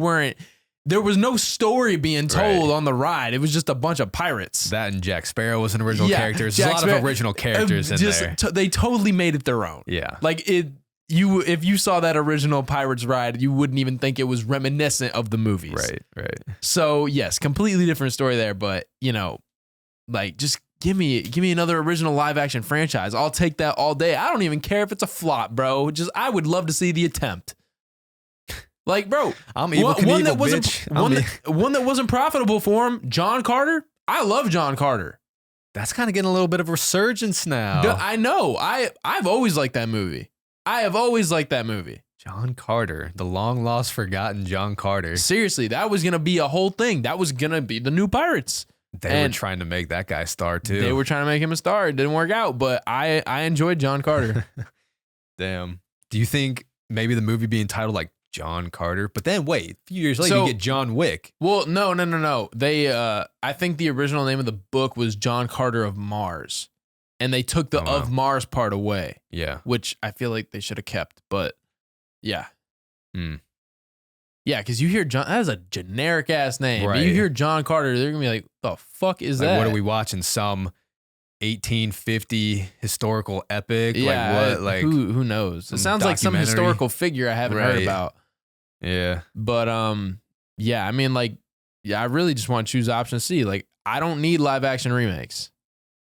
There was no story being told on the ride. It was just a bunch of pirates. That and Jack Sparrow was an original character. There's a lot of original characters in there. They totally made it their own. Yeah, like it. If you saw that original Pirates ride, you wouldn't even think it was reminiscent of the movies. Right. So yes, completely different story there, but just give me another original live action franchise. I'll take that all day. I don't even care if it's a flop, bro. I would love to see the attempt. Like, bro, I'm evil one that wasn't profitable for him. John Carter. I love John Carter. That's kind of getting a little bit of resurgence now. I know. I've always liked that movie. I have always liked that movie. John Carter, the long lost, forgotten John Carter. Seriously, that was going to be a whole thing. That was going to be the new Pirates. They were trying to make that guy a star, too. They were trying to make him a star. It didn't work out, but I enjoyed John Carter. Damn. Do you think maybe the movie being titled like John Carter? But then wait, a few years later, you get John Wick. Well, no. They, I think the original name of the book was John Carter of Mars. And they took the of Mars part away. Yeah. Which I feel like they should have kept. But yeah. Mm. Yeah, because you hear John, that is a generic ass name. Right. But you hear John Carter, they're going to be like, the fuck is like, that? What are we watching? Some 1850 historical epic? Yeah. Like what? Like who knows? It sounds like some historical figure I haven't heard about. Yeah. But yeah, I really just want to choose option C. Like, I don't need live action remakes.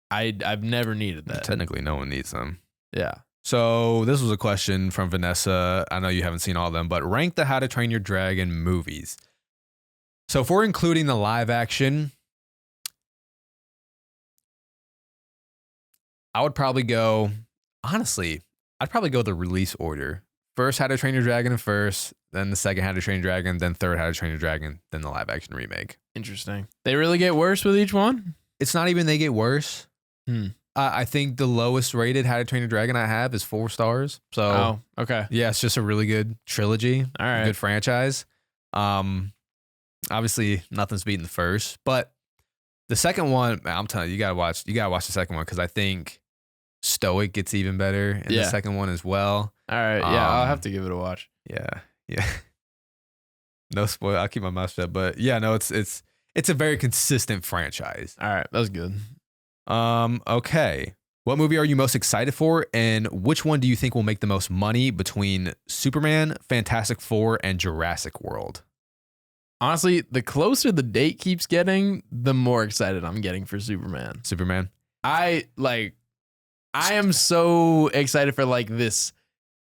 I've never needed that. Technically, no one needs them. Yeah. So this was a question from Vanessa. I know you haven't seen all of them, but rank the How to Train Your Dragon movies. So if we're including the live action, I would probably go, honestly, I'd probably go the release order. First, How to Train Your Dragon first, then the second How to Train Your Dragon, then third How to Train Your Dragon, then the live action remake. Interesting. They really get worse with each one? It's not even they get worse. I think the lowest rated How to Train Your Dragon I have is 4 stars. So, okay. Yeah, it's just a really good trilogy. All right. Good franchise. Obviously, nothing's beating the first, but the second one, I'm telling you, you gotta watch the second one because I think Stoic gets even better in the second one as well. All right. Yeah, I'll have to give it a watch. Yeah. No spoil. I'll keep my mouth shut. But yeah, no, it's a very consistent franchise. All right, that's good. Okay. What movie are you most excited for, and which one do you think will make the most money between Superman, Fantastic Four, and Jurassic World? Honestly, the closer the date keeps getting, the more excited I'm getting for Superman. Superman. I am so excited for like this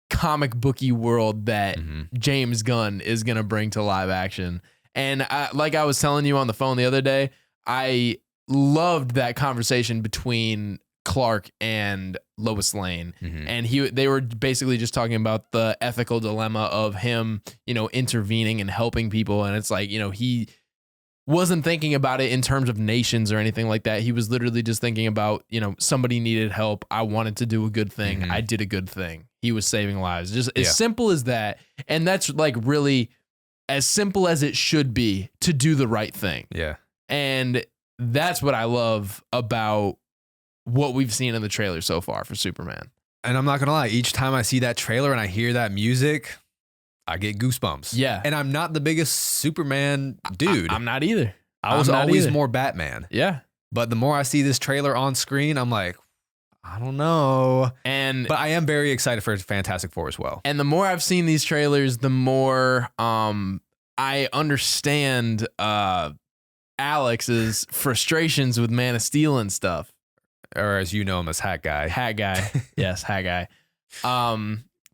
comic booky world that James Gunn is going to bring to live action. And like I was telling you on the phone the other day, I loved that conversation between Clark and Lois Lane. And they were basically just talking about the ethical dilemma of him, intervening and helping people. And it's like, he wasn't thinking about it in terms of nations or anything like that. He was literally just thinking about, somebody needed help. I wanted to do a good thing. I did a good thing. He was saving lives. Just as simple as that. And that's like really as simple as it should be to do the right thing. Yeah. And that's what I love about what we've seen in the trailer so far for Superman. And I'm not going to lie, each time I see that trailer and I hear that music, I get goosebumps. Yeah. And I'm not the biggest Superman dude. I'm not either. I was always more Batman. Yeah. But the more I see this trailer on screen, I'm like, I don't know. But I am very excited for Fantastic Four as well. And the more I've seen these trailers, the more I understand Alex's frustrations with Man of Steel and stuff. Or as you know him as Hat Guy. Hat Guy. Yes, Hat Guy.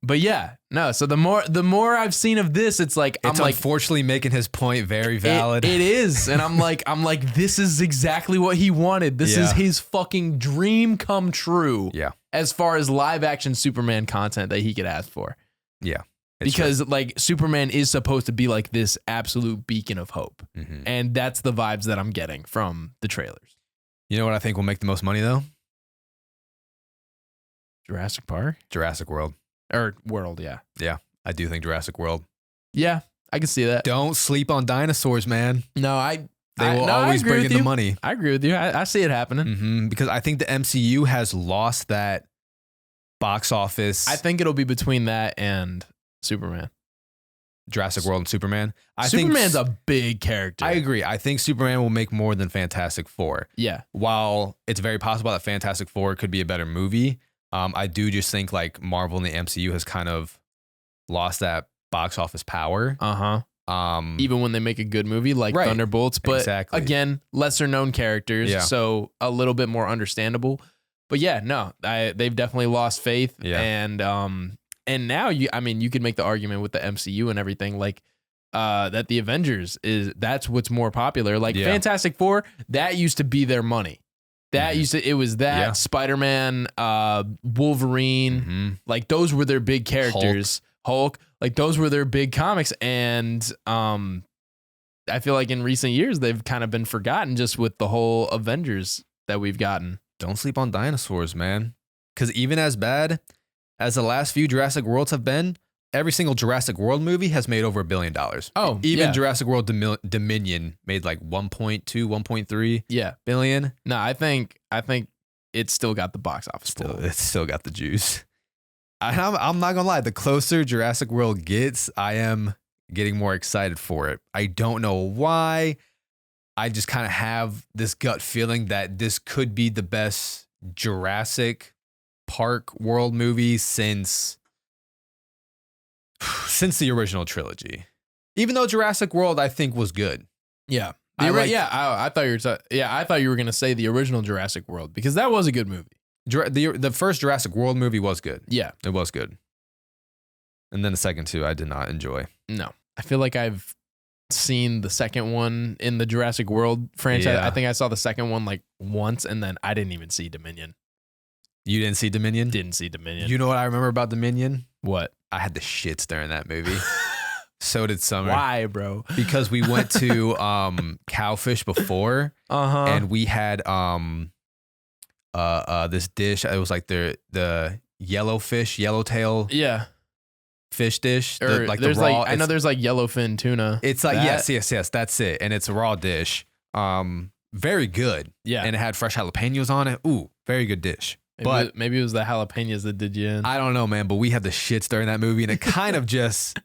But yeah, no. So the more I've seen of this, it's like it's unfortunately making his point very valid. It is, and I'm like, this is exactly what he wanted. This is his fucking dream come true. Yeah. As far as live action Superman content that he could ask for. Yeah. Because like Superman is supposed to be like this absolute beacon of hope, and that's the vibes that I'm getting from the trailers. You know what I think will make the most money though? Jurassic Park? Jurassic World. Or World, yeah. Yeah, I do think Jurassic World. Yeah, I can see that. Don't sleep on dinosaurs, man. No, they will always bring in the money. I agree with you. I see it happening. Because I think the MCU has lost that box office. I think it'll be between that and Superman. Jurassic World and Superman. Superman's a big character. I agree. I think Superman will make more than Fantastic Four. Yeah. While it's very possible that Fantastic Four could be a better movie, I do just think like Marvel and the MCU has kind of lost that box office power. Even when they make a good movie like Thunderbolts, but again, lesser known characters, so a little bit more understandable. But yeah, no, they've definitely lost faith. Yeah. And now you could make the argument with the MCU and everything like that the Avengers that's what's more popular. Like Fantastic Four, that used to be their money. That it was that Spider-Man, Wolverine, like those were their big characters. Hulk, like those were their big comics, and I feel like in recent years they've kind of been forgotten just with the whole Avengers that we've gotten. Don't sleep on dinosaurs, man. Because even as bad as the last few Jurassic Worlds have been, every single Jurassic World movie has made over $1 billion. Oh, even Jurassic World Dominion made like 1.2, 1.3 billion. No, I think it's still got the box office. It's still got the juice. I'm not gonna lie. The closer Jurassic World gets, I am getting more excited for it. I don't know why. I just kind of have this gut feeling that this could be the best Jurassic Park World movie since the original trilogy. Even though Jurassic World I think was good. Yeah. I thought you were going to say the original Jurassic World because that was a good movie. The first Jurassic World movie was good. Yeah. It was good. And then the second two I did not enjoy. No. I feel like I've seen the second one in the Jurassic World franchise. Yeah. I think I saw the second one like once and then I didn't even see Dominion. You didn't see Dominion? Didn't see Dominion. You know what I remember about Dominion? What? I had the shits during that movie. So did Summer. Why, bro? Because we went to Cowfish before, and we had this dish. It was like the yellowtail fish dish. Or Like there's the raw. I know there's like yellowfin tuna. It's like yes, that's it, and it's a raw dish. Very good. Yeah, and it had fresh jalapenos on it. Ooh, very good dish. Maybe it was the jalapenos that did you in. I don't know, man, but we had the shits during that movie, and it kind of just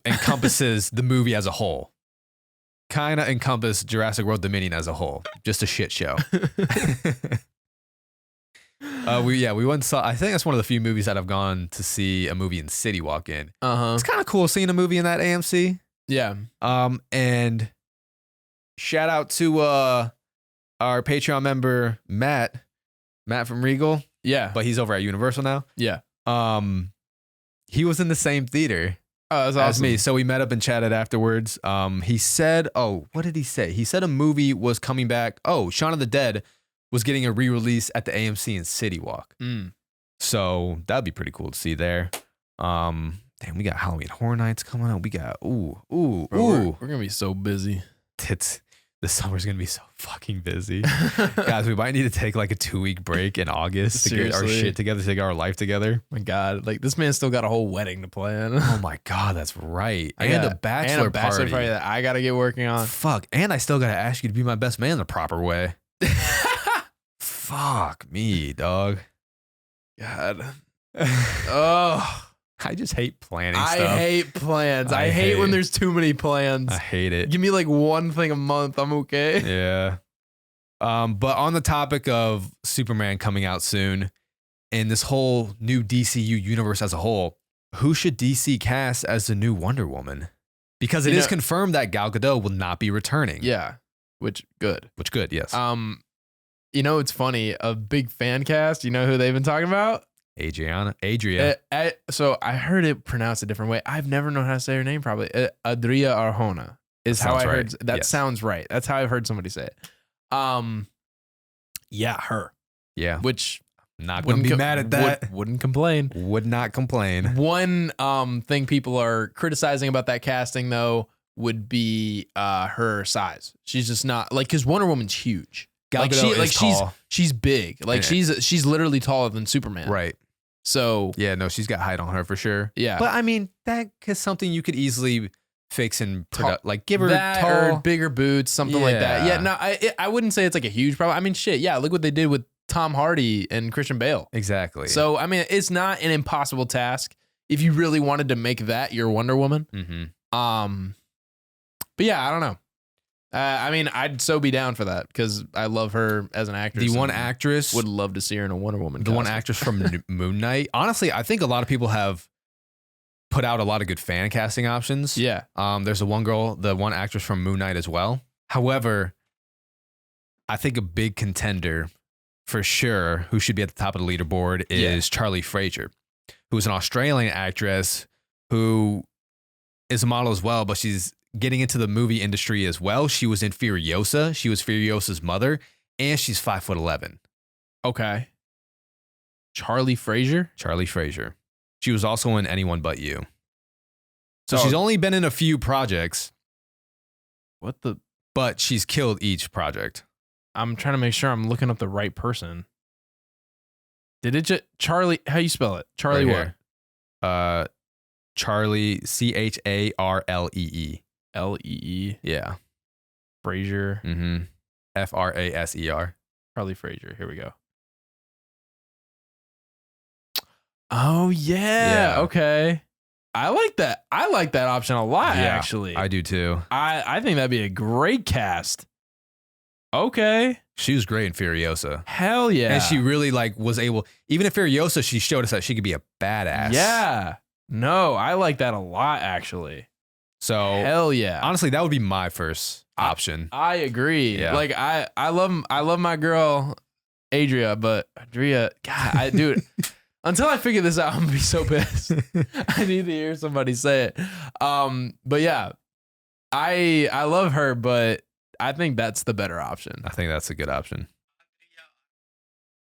encompasses the movie as a whole. Kind of encompass Jurassic World Dominion as a whole. Just a shit show. We went and saw. I think that's one of the few movies that I've gone to see a movie in City Walk in. It's kind of cool seeing a movie in that AMC. Yeah. And shout out to our Patreon member Matt from Regal. Yeah. But he's over at Universal now. Yeah. He was in the same theater as awesome. Me. So we met up and chatted afterwards. He said, what did he say? He said a movie was coming back. Oh, Shaun of the Dead was getting a re-release at the AMC in City Walk. So that'd be pretty cool to see there. Damn, we got Halloween Horror Nights coming up. We got Bro, we're gonna be so busy. The summer's gonna be so fucking busy. Guys, we might need to take like a 2-week break in August to get our shit together, to get our life together. My God, like this man's still got a whole wedding to plan. Oh my God, that's right. And a bachelor party that I gotta get working on. Fuck, and I still gotta ask you to be my best man the proper way. Fuck me, dog. God. Oh. I just hate planning stuff. I hate plans. I hate when there's too many plans. I hate it. Give me like one thing a month. I'm okay. Yeah. But on the topic of Superman coming out soon and this whole new DCU universe as a whole, who should DC cast as the new Wonder Woman? Because it is confirmed that Gal Gadot will not be returning. Yeah. Which good, yes. It's funny. A big fan cast. You know who they've been talking about? Adria. So I heard it pronounced a different way. I've never known how to say her name. Probably Adria Arjona is how I heard. That sounds right. That's how I've heard somebody say it. Yeah, her. Yeah, which not gonna be mad at that. Wouldn't complain. Would not complain. One thing people are criticizing about that casting though would be her size. She's just not like, because Wonder Woman's huge. Gal Gadot is tall. She's big. Like she's literally taller than Superman. Right. So yeah, no, she's got height on her for sure. Yeah, but I mean that is something you could easily fix and like give her that tall, or bigger boots, something like that. Yeah, no, I wouldn't say it's like a huge problem. I mean, shit, yeah, look what they did with Tom Hardy and Christian Bale. Exactly. So I mean, it's not an impossible task if you really wanted to make that your Wonder Woman. Mm-hmm. But yeah, I don't know. I mean, I'd so be down for that because I love her as an actress. The one actress would love to see her in a Wonder Woman. The one actress from Moon Knight. Honestly, I think a lot of people have put out a lot of good fan casting options. Yeah. There's the one actress from Moon Knight as well. However, I think a big contender for sure who should be at the top of the leaderboard is Charlie Fraser, who's an Australian actress who is a model as well, but she's getting into the movie industry as well. She was in Furiosa. She was Furiosa's mother, and she's 5'11". Okay. Charlie Fraser? Charlie Fraser. She was also in Anyone But You. So she's only been in a few projects. But she's killed each project. I'm trying to make sure I'm looking up the right person. Did it just Charlie? How you spell it? Charlie right what? Charlie CHARLEE. LEE. Yeah. Fraser. Mm-hmm. FRASER. Charlie Fraser. Here we go. Oh yeah. Okay. I like that. I like that option a lot, actually. I do too. I think that'd be a great cast. Okay. She was great in Furiosa. Hell yeah. And she really was able, even in Furiosa, she showed us that she could be a badass. Yeah. No, I like that a lot, actually. So hell yeah. Honestly, that would be my first option. I agree. Yeah. Like I love my girl Adria, but Adria, God, dude, until I figure this out, I'm gonna be so pissed. I need to hear somebody say it. But yeah, I love her, but I think that's the better option. I think that's a good option.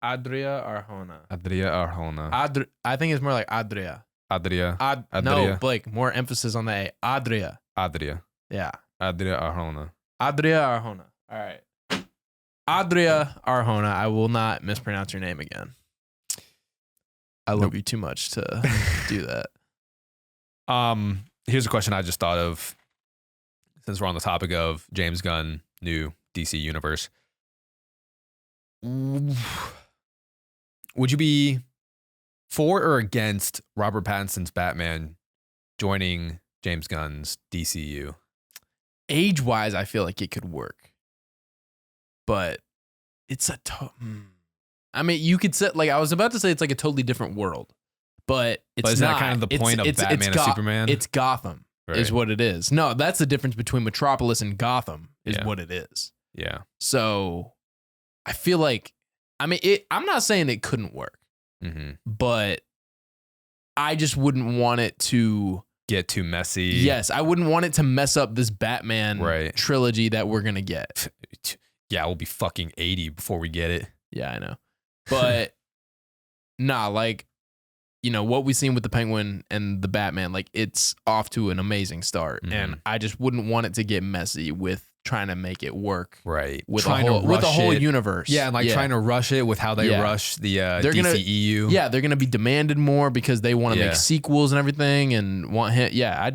Adria Arjona. Adria Arjona. I think it's more like Adria. Adria. No, Blake, more emphasis on the A. Adria. Adria. Yeah. Adria Arjona. Adria Arjona. All right. Adria Arjona. I will not mispronounce your name again. I love you too much to do that. Here's a question I just thought of since we're on the topic of James Gunn, new DC universe. Would you be for or against Robert Pattinson's Batman joining James Gunn's DCU? Age-wise, I feel like it could work. But it's a I mean, you could say, like, I was about to say it's like a totally different world, but it's but is not. That kind of the point of Batman and Superman? It's Gotham, is what it is. No, that's the difference between Metropolis and Gotham, is what it is. Yeah. So I feel like, I mean, I'm not saying it couldn't work, but I just wouldn't want it to get too messy. Yes, I wouldn't want it to mess up this Batman trilogy that we're going to get. Yeah, we'll be fucking 80 before we get it. Yeah, I know. But nah, like, you know, what we've seen with the Penguin and the Batman, like, it's off to an amazing start. And I just wouldn't want it to get messy with trying to make it work. Right. With a whole universe. Yeah, and like trying to rush it with how they rush the DCEU. Yeah, they're gonna be demanded more because they want to make sequels and everything and want him. Yeah,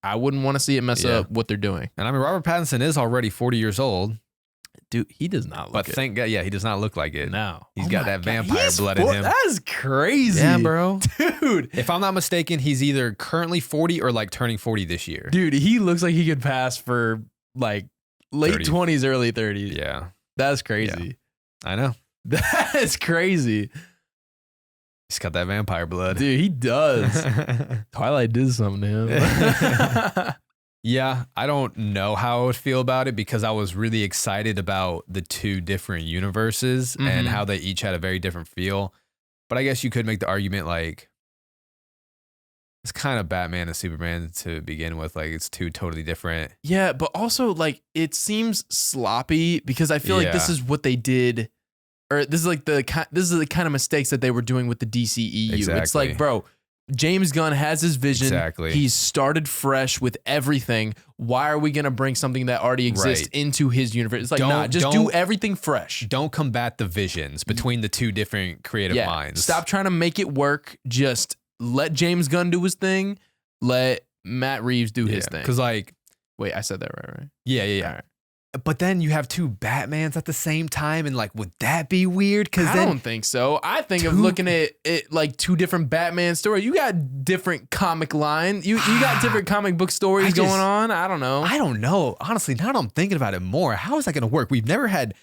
I wouldn't want to see it mess up what they're doing. And I mean, Robert Pattinson is already 40 years old. Dude, he does not look But thank God, he does not look like it. No. He's got that vampire blood in him. That's crazy. Yeah, bro. Dude. If I'm not mistaken, he's either currently 40 or like turning 40 this year. Dude, he looks like he could pass for like late 20s, early 30s. Yeah. That's crazy. Yeah. I know. That is crazy. He's got that vampire blood. Dude, he does. Twilight did something to him. Yeah, I don't know how I would feel about it because I was really excited about the two different universes and how they each had a very different feel. But I guess you could make the argument like it's kind of Batman and Superman to begin with. Like it's two totally different. Yeah, but also like it seems sloppy because I feel like this is what they did, or this is the kind of mistakes that they were doing with the DCEU. Exactly. It's like, bro, James Gunn has his vision. Exactly. He's started fresh with everything. Why are we going to bring something that already exists into his universe? It's like, nah, just do everything fresh. Don't combat the visions between the two different creative minds. Stop trying to make it work. Just let James Gunn do his thing. Let Matt Reeves do his thing. Because like, wait, I said that right? Yeah. All right. But then you have two Batmans at the same time, and like, would that be weird? Because I don't think so. I think of looking at it like two different Batman stories. You got different comic line. You got different comic book stories going on. I don't know. I don't know. Honestly, now that I'm thinking about it more, how is that going to work? We've never had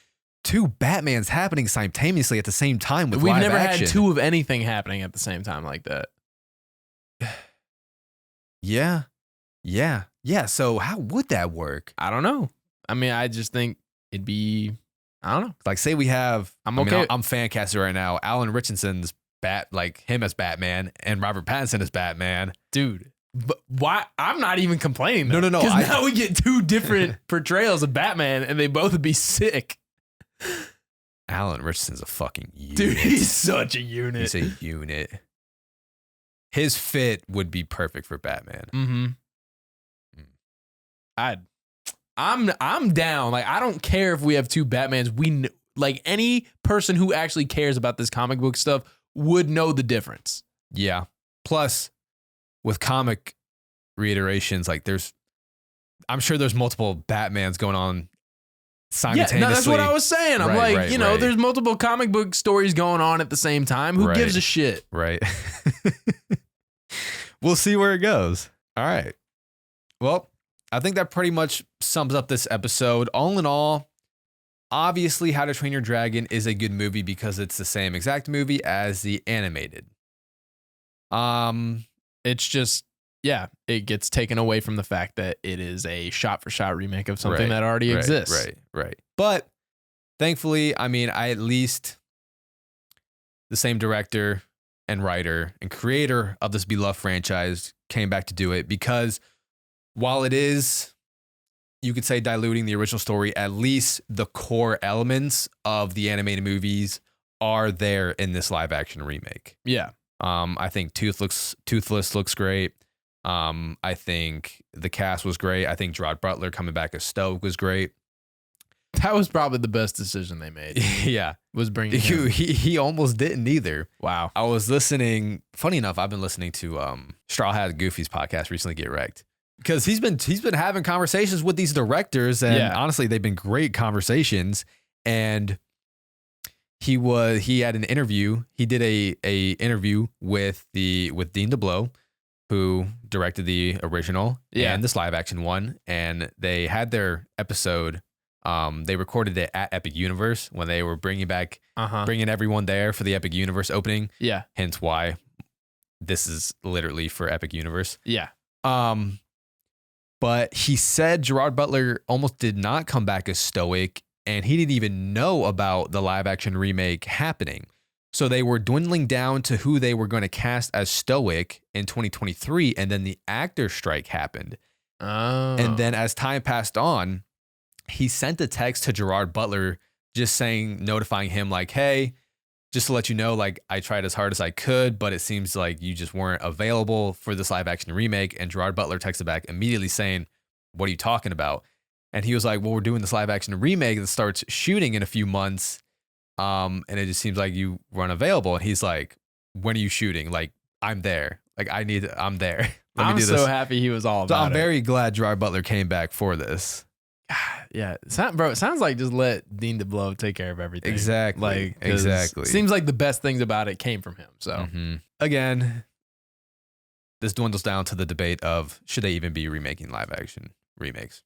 two Batmans happening simultaneously at the same time with live action. We've never had two of anything happening at the same time like that. Yeah. So how would that work? I don't know. I mean, I just think it'd be, I don't know. Like, say we have, I'm fan casting right now. Alan Richardson's him as Batman and Robert Pattinson as Batman. Dude, but why? I'm not even complaining. No. Because now we get two different portrayals of Batman and they both would be sick. Alan Richardson's a fucking unit. Dude, he's such a unit. He's a unit. His fit would be perfect for Batman. I'm down. Like, I don't care if we have two Batmans. Like, any person who actually cares about this comic book stuff would know the difference. Yeah. Plus, with comic reiterations, like I'm sure there's multiple Batmans going on simultaneously. Yeah, no, that's what I was saying. I'm there's multiple comic book stories going on at the same time. Who gives a shit? Right. We'll see where it goes. All right. Well, I think that pretty much sums up this episode. All in all, obviously How to Train Your Dragon is a good movie because it's the same exact movie as the animated. It's just, it gets taken away from the fact that it is a shot-for-shot remake of something that already exists. Right. But thankfully, I mean, at least the same director and writer and creator of this beloved franchise came back to do it because while it is, you could say, diluting the original story, at least the core elements of the animated movies are there in this live action remake. Yeah. I think Toothless looks great. I think the cast was great. I think Gerard Butler coming back as Stoic was great. That was probably the best decision they made. Yeah. Was bringing him. He almost didn't either. Wow. I was listening. Funny enough, I've been listening to Straw Hat Goofy's podcast recently, Get Wrecked, because he's been having conversations with these directors, and honestly, they've been great conversations. And he had an interview. He did a interview with Dean DeBlow, who directed the original and this live action one, and they had their episode. They recorded it at Epic Universe when they were bringing everyone there for the Epic Universe opening. Yeah. Hence why this is literally for Epic Universe. Yeah. But he said Gerard Butler almost did not come back as Stoic, and he didn't even know about the live action remake happening. So they were dwindling down to who they were going to cast as Stoic in 2023, and then the actor strike happened. Oh. And then as time passed on, he sent a text to Gerard Butler just notifying him like, hey, just to let you know, like, I tried as hard as I could, but it seems like you just weren't available for this live action remake. And Gerard Butler texted back immediately saying, what are you talking about? And he was like, well, we're doing this live action remake that starts shooting in a few months. And it just seems like you were unavailable. And he's like, when are you shooting? Like, I'm there. Like, I'm there. I'm so happy he was all about it. So I'm very glad Gerard Butler came back for this. Yeah, bro, it sounds like just let Dean DeBlow take care of everything. Exactly. Exactly. Seems like the best things about it came from him. So again, this dwindles down to the debate of should they even be remaking live action remakes?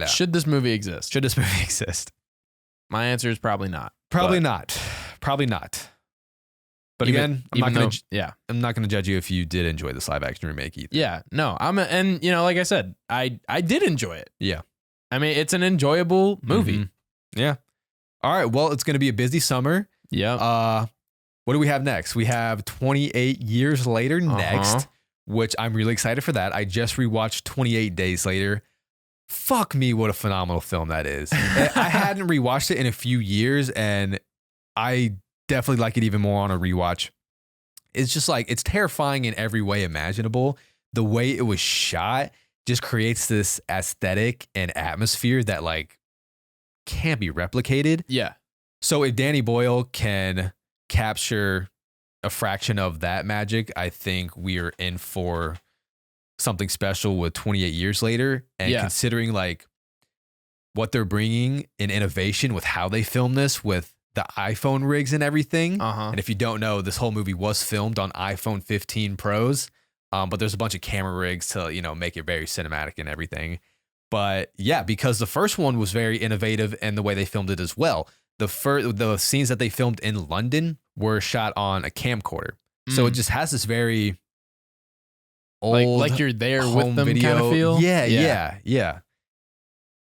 Should this movie exist? Should this movie exist? My answer is probably not. Probably not. But again, I'm not gonna judge you if you did enjoy this live action remake either. Yeah, no, and like I said, I did enjoy it. Yeah. I mean, it's an enjoyable movie. Yeah. All right. Well, it's going to be a busy summer. Yeah. What do we have next? We have 28 Years Later next, which I'm really excited for that. I just rewatched 28 Days Later. Fuck me, what a phenomenal film that is. I hadn't rewatched it in a few years, and I definitely like it even more on a rewatch. It's just like, it's terrifying in every way imaginable. The way it was shot just creates this aesthetic and atmosphere that like can't be replicated. Yeah. So if Danny Boyle can capture a fraction of that magic, I think we are in for something special with 28 Years Later. And considering like what they're bringing in innovation with how they film this with the iPhone rigs and everything. And if you don't know, this whole movie was filmed on iPhone 15 Pros. But there's a bunch of camera rigs to, make it very cinematic and everything. But yeah, because the first one was very innovative in the way they filmed it as well. The scenes that they filmed in London were shot on a camcorder. So it just has this very old, like you're there with them video kind of feel. Yeah.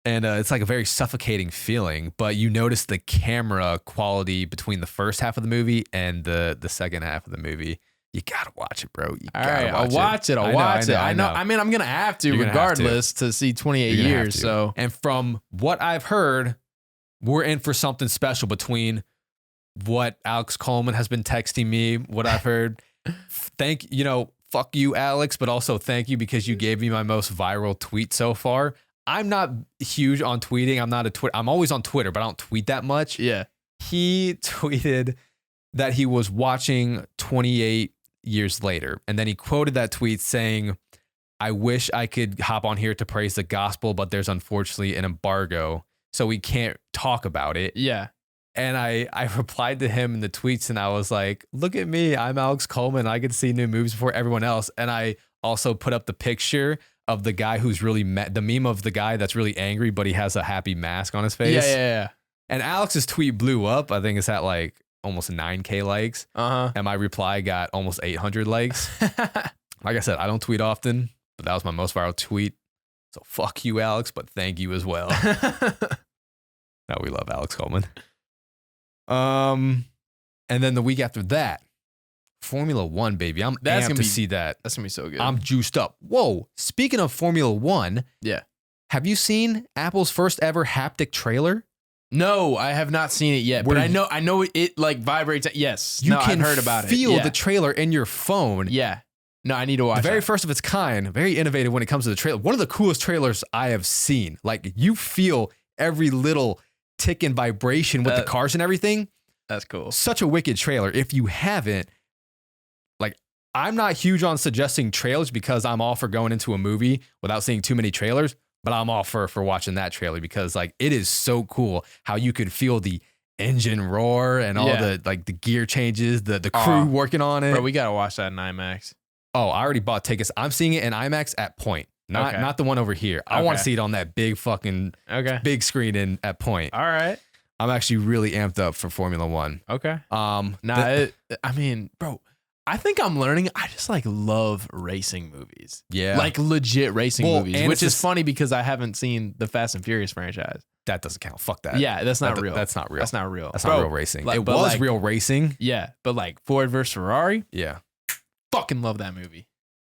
And it's like a very suffocating feeling, but you notice the camera quality between the first half of the movie and the second half of the movie. You gotta watch it, bro. I'll watch it. I know. I mean, I'm gonna have to regardless to see 28 years. So, and from what I've heard, we're in for something special between what Alex Coleman has been texting me, what I've heard. Fuck you, Alex, but also thank you because you gave me my most viral tweet so far. I'm not huge on tweeting. I'm always on Twitter, but I don't tweet that much. Yeah. He tweeted that he was watching 28 Years Later. And then he quoted that tweet saying, I wish I could hop on here to praise the gospel, but there's unfortunately an embargo, so we can't talk about it. Yeah. And I replied to him in the tweets and I was like, look at me. I'm Alex Coleman. I can see new movies before everyone else. And I also put up the picture of the guy who's really the meme of the guy that's really angry, but he has a happy mask on his face. Yeah. And Alex's tweet blew up. I think it's at like almost 9K likes. And my reply got almost 800 likes. Like I said, I don't tweet often, but that was my most viral tweet. So fuck you, Alex, but thank you as well. No, we love Alex Coleman. And then the week after that, Formula One, baby. I'm amped to see that. That's gonna be so good. I'm juiced up. Whoa. Speaking of Formula One, yeah. Have you seen Apple's first ever haptic trailer? No, I have not seen it yet, but I know it like vibrates. Yes, You can I've heard about it. feel Yeah. the trailer in your phone. Yeah. No, I need to watch The very that. first of its kind, very innovative when it comes to the trailer. One of the coolest trailers I have seen. Like you feel every little tick and vibration with the cars and everything. That's cool. Such a wicked trailer. If you haven't, like, I'm not huge on suggesting trailers because I'm all for going into a movie without seeing too many trailers, but I'm all for watching that trailer because like it is so cool how you could feel the engine roar and all the like the gear changes, the crew working on it. Bro, we gotta watch that in IMAX. Oh, I already bought tickets. I'm seeing it in IMAX at Point, not the one over here. I want to see it on that big fucking big screen at Point. All right. I'm actually really amped up for Formula One. Okay. I mean, bro, I think I'm learning. I just like love racing movies. Yeah. Like legit racing movies, which is just funny because I haven't seen the Fast and Furious franchise. That doesn't count. Fuck that. Yeah, that's not real. That's not real. That's not real. That's Bro, not real racing. like, It was like, real racing. Yeah, but like Ford versus Ferrari, Yeah. fucking love that movie.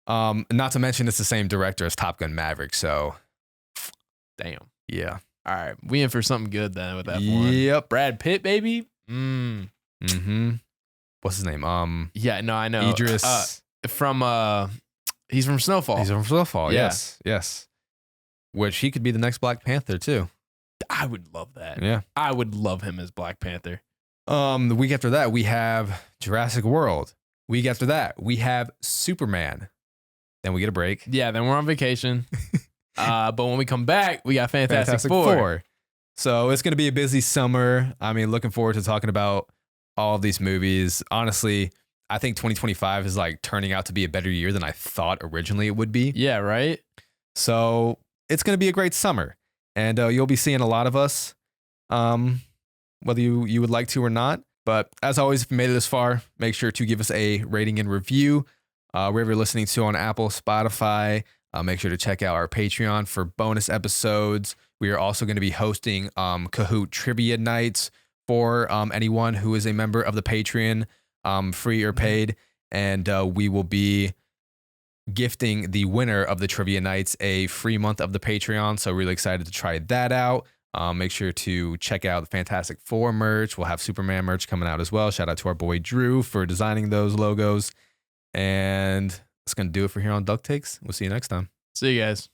Not to mention it's the same director as Top Gun Maverick. So, Damn. yeah. All right, we in for something good then with that one. Yep. Brad Pitt, baby. Mm-hmm. What's his name? Yeah, no, I know. Idris. He's from Snowfall. He's from Snowfall. Yeah. Yes. Which he could be the next Black Panther too. I would love that. Yeah. I would love him as Black Panther. The week after that, we have Jurassic World. Week after that, we have Superman. Then we get a break. Yeah, then we're on vacation. But when we come back, we got Fantastic Four. So it's going to be a busy summer. I mean, looking forward to talking about all of these movies. Honestly, I think 2025 is like turning out to be a better year than I thought originally it would be. Yeah, right? So it's going to be a great summer. And you'll be seeing a lot of us, whether you would like to or not. But as always, if you made it this far, make sure to give us a rating and review wherever you're listening to on Apple, Spotify. Make sure to check out our Patreon for bonus episodes. We are also going to be hosting Kahoot trivia nights for anyone who is a member of the Patreon, free or paid. And we will be gifting the winner of the trivia nights a free month of the Patreon. So really excited to try that out. Make sure to check out the Fantastic Four merch. We'll have Superman merch coming out as well. Shout out to our boy Drew for designing those logos. And that's going to do it for here on Duck Takes. We'll see you next time. See you guys.